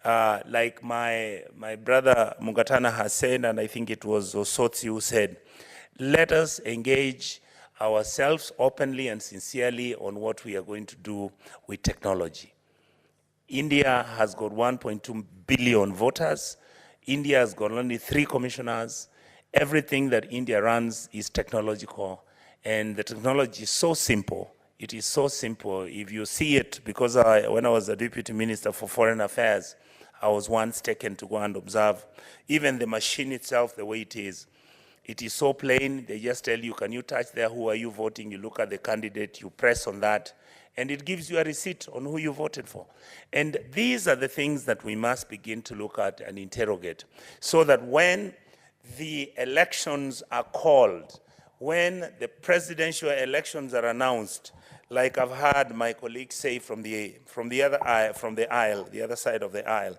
like my brother Mugatana has said, and I think it was Osotsi who said, let us engage ourselves openly and sincerely on what we are going to do with technology. India has got 1.2 billion voters. India has got only 3 commissioners. Everything that India runs is technological, and the technology is so simple. It is so simple. If you see it, because when I was the Deputy Minister for Foreign Affairs, I was once taken to go and observe. Even the machine itself, the way it is so plain. They just tell you, can you touch there, who are you voting? You look at the candidate, you press on that, and it gives you a receipt on who you voted for. And these are the things that we must begin to look at and interrogate, so that when the elections are called, when the presidential elections are announced, like I've heard my colleagues say from the other side of the aisle,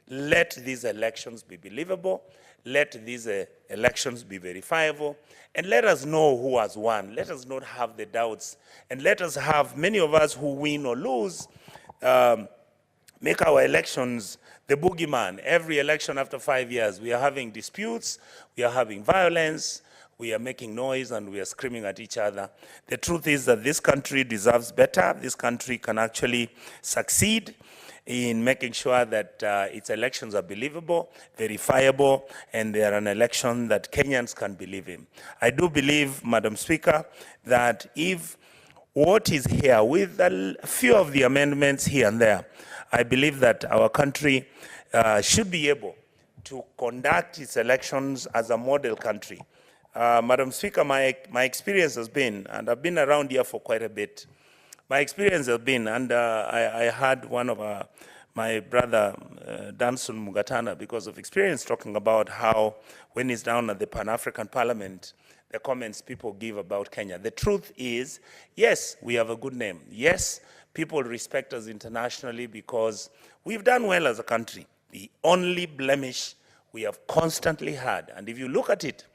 let these elections be believable, let these elections be verifiable, and let us know who has won. Let us not have the doubts, and let us have, many of us who win or lose, make our elections the boogeyman. Every election after 5 years, we are having disputes, we are having violence, we are making noise, and we are screaming at each other. The truth is that this country deserves better. This country can actually succeed in making sure that its elections are believable, verifiable, and they are an election that Kenyans can believe in. I do believe, Madam Speaker, that if what is here, with a few of the amendments here and there, I believe that our country should be able to conduct its elections as a model country. Madam Speaker, my experience has been, and I've been around here for quite a bit, my experience has been, and I had one of my brother, Danson Mugatana, because of experience, talking about how when he's down at the Pan-African Parliament, the comments people give about Kenya. The truth is, yes, we have a good name. Yes, people respect us internationally because we've done well as a country. The only blemish we have constantly had, and if you look at it,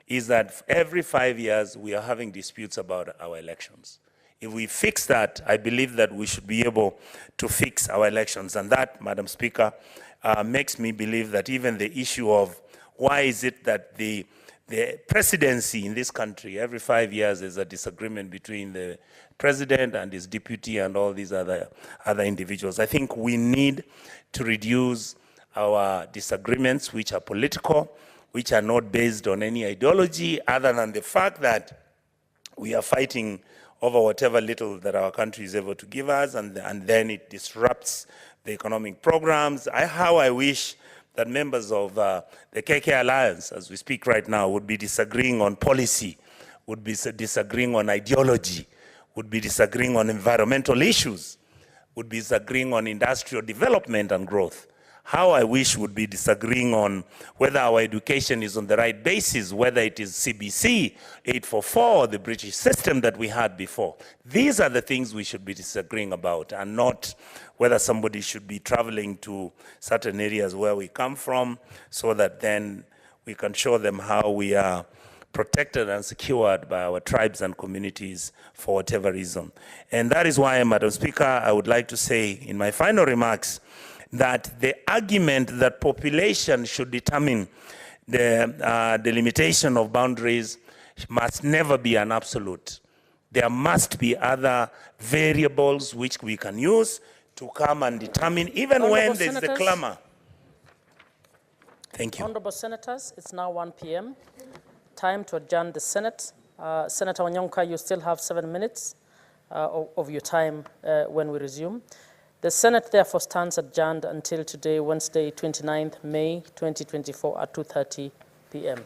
is that every 5 years we are having disputes about our elections. If we fix that, I believe that we should be able to fix our elections. And that, Madam Speaker, makes me believe that even the issue of why is it that the presidency in this country, every 5 years there's a disagreement between the president and his deputy and all these other individuals. I think we need to reduce our disagreements, which are political, which are not based on any ideology other than the fact that we are fighting over whatever little that our country is able to give us, and then it disrupts the economic programs. How I wish that members of the KK Alliance, as we speak right now, would be disagreeing on policy, would be disagreeing on ideology, would be disagreeing on environmental issues, would be disagreeing on industrial development and growth. How I wish would be disagreeing on whether our education is on the right basis, whether it is CBC, 844, or the British system that we had before. These are the things we should be disagreeing about, and not whether somebody should be traveling to certain areas where we come from, so that then we can show them how we are protected and secured by our tribes and communities for whatever reason. And that is why, Madam Speaker, I would like to say in my final remarks that the argument that population should determine the delimitation of boundaries must never be an absolute. There must be other variables which we can use to come and determine, even when there's the clamor. Thank you.
Honorable Senators, it's now 1 p.m. Time to adjourn the Senate. Senator Wanyonka, you still have 7 minutes of your time when we resume. The Senate therefore stands adjourned until today, Wednesday, 29th May 2024 at 2:30 p.m.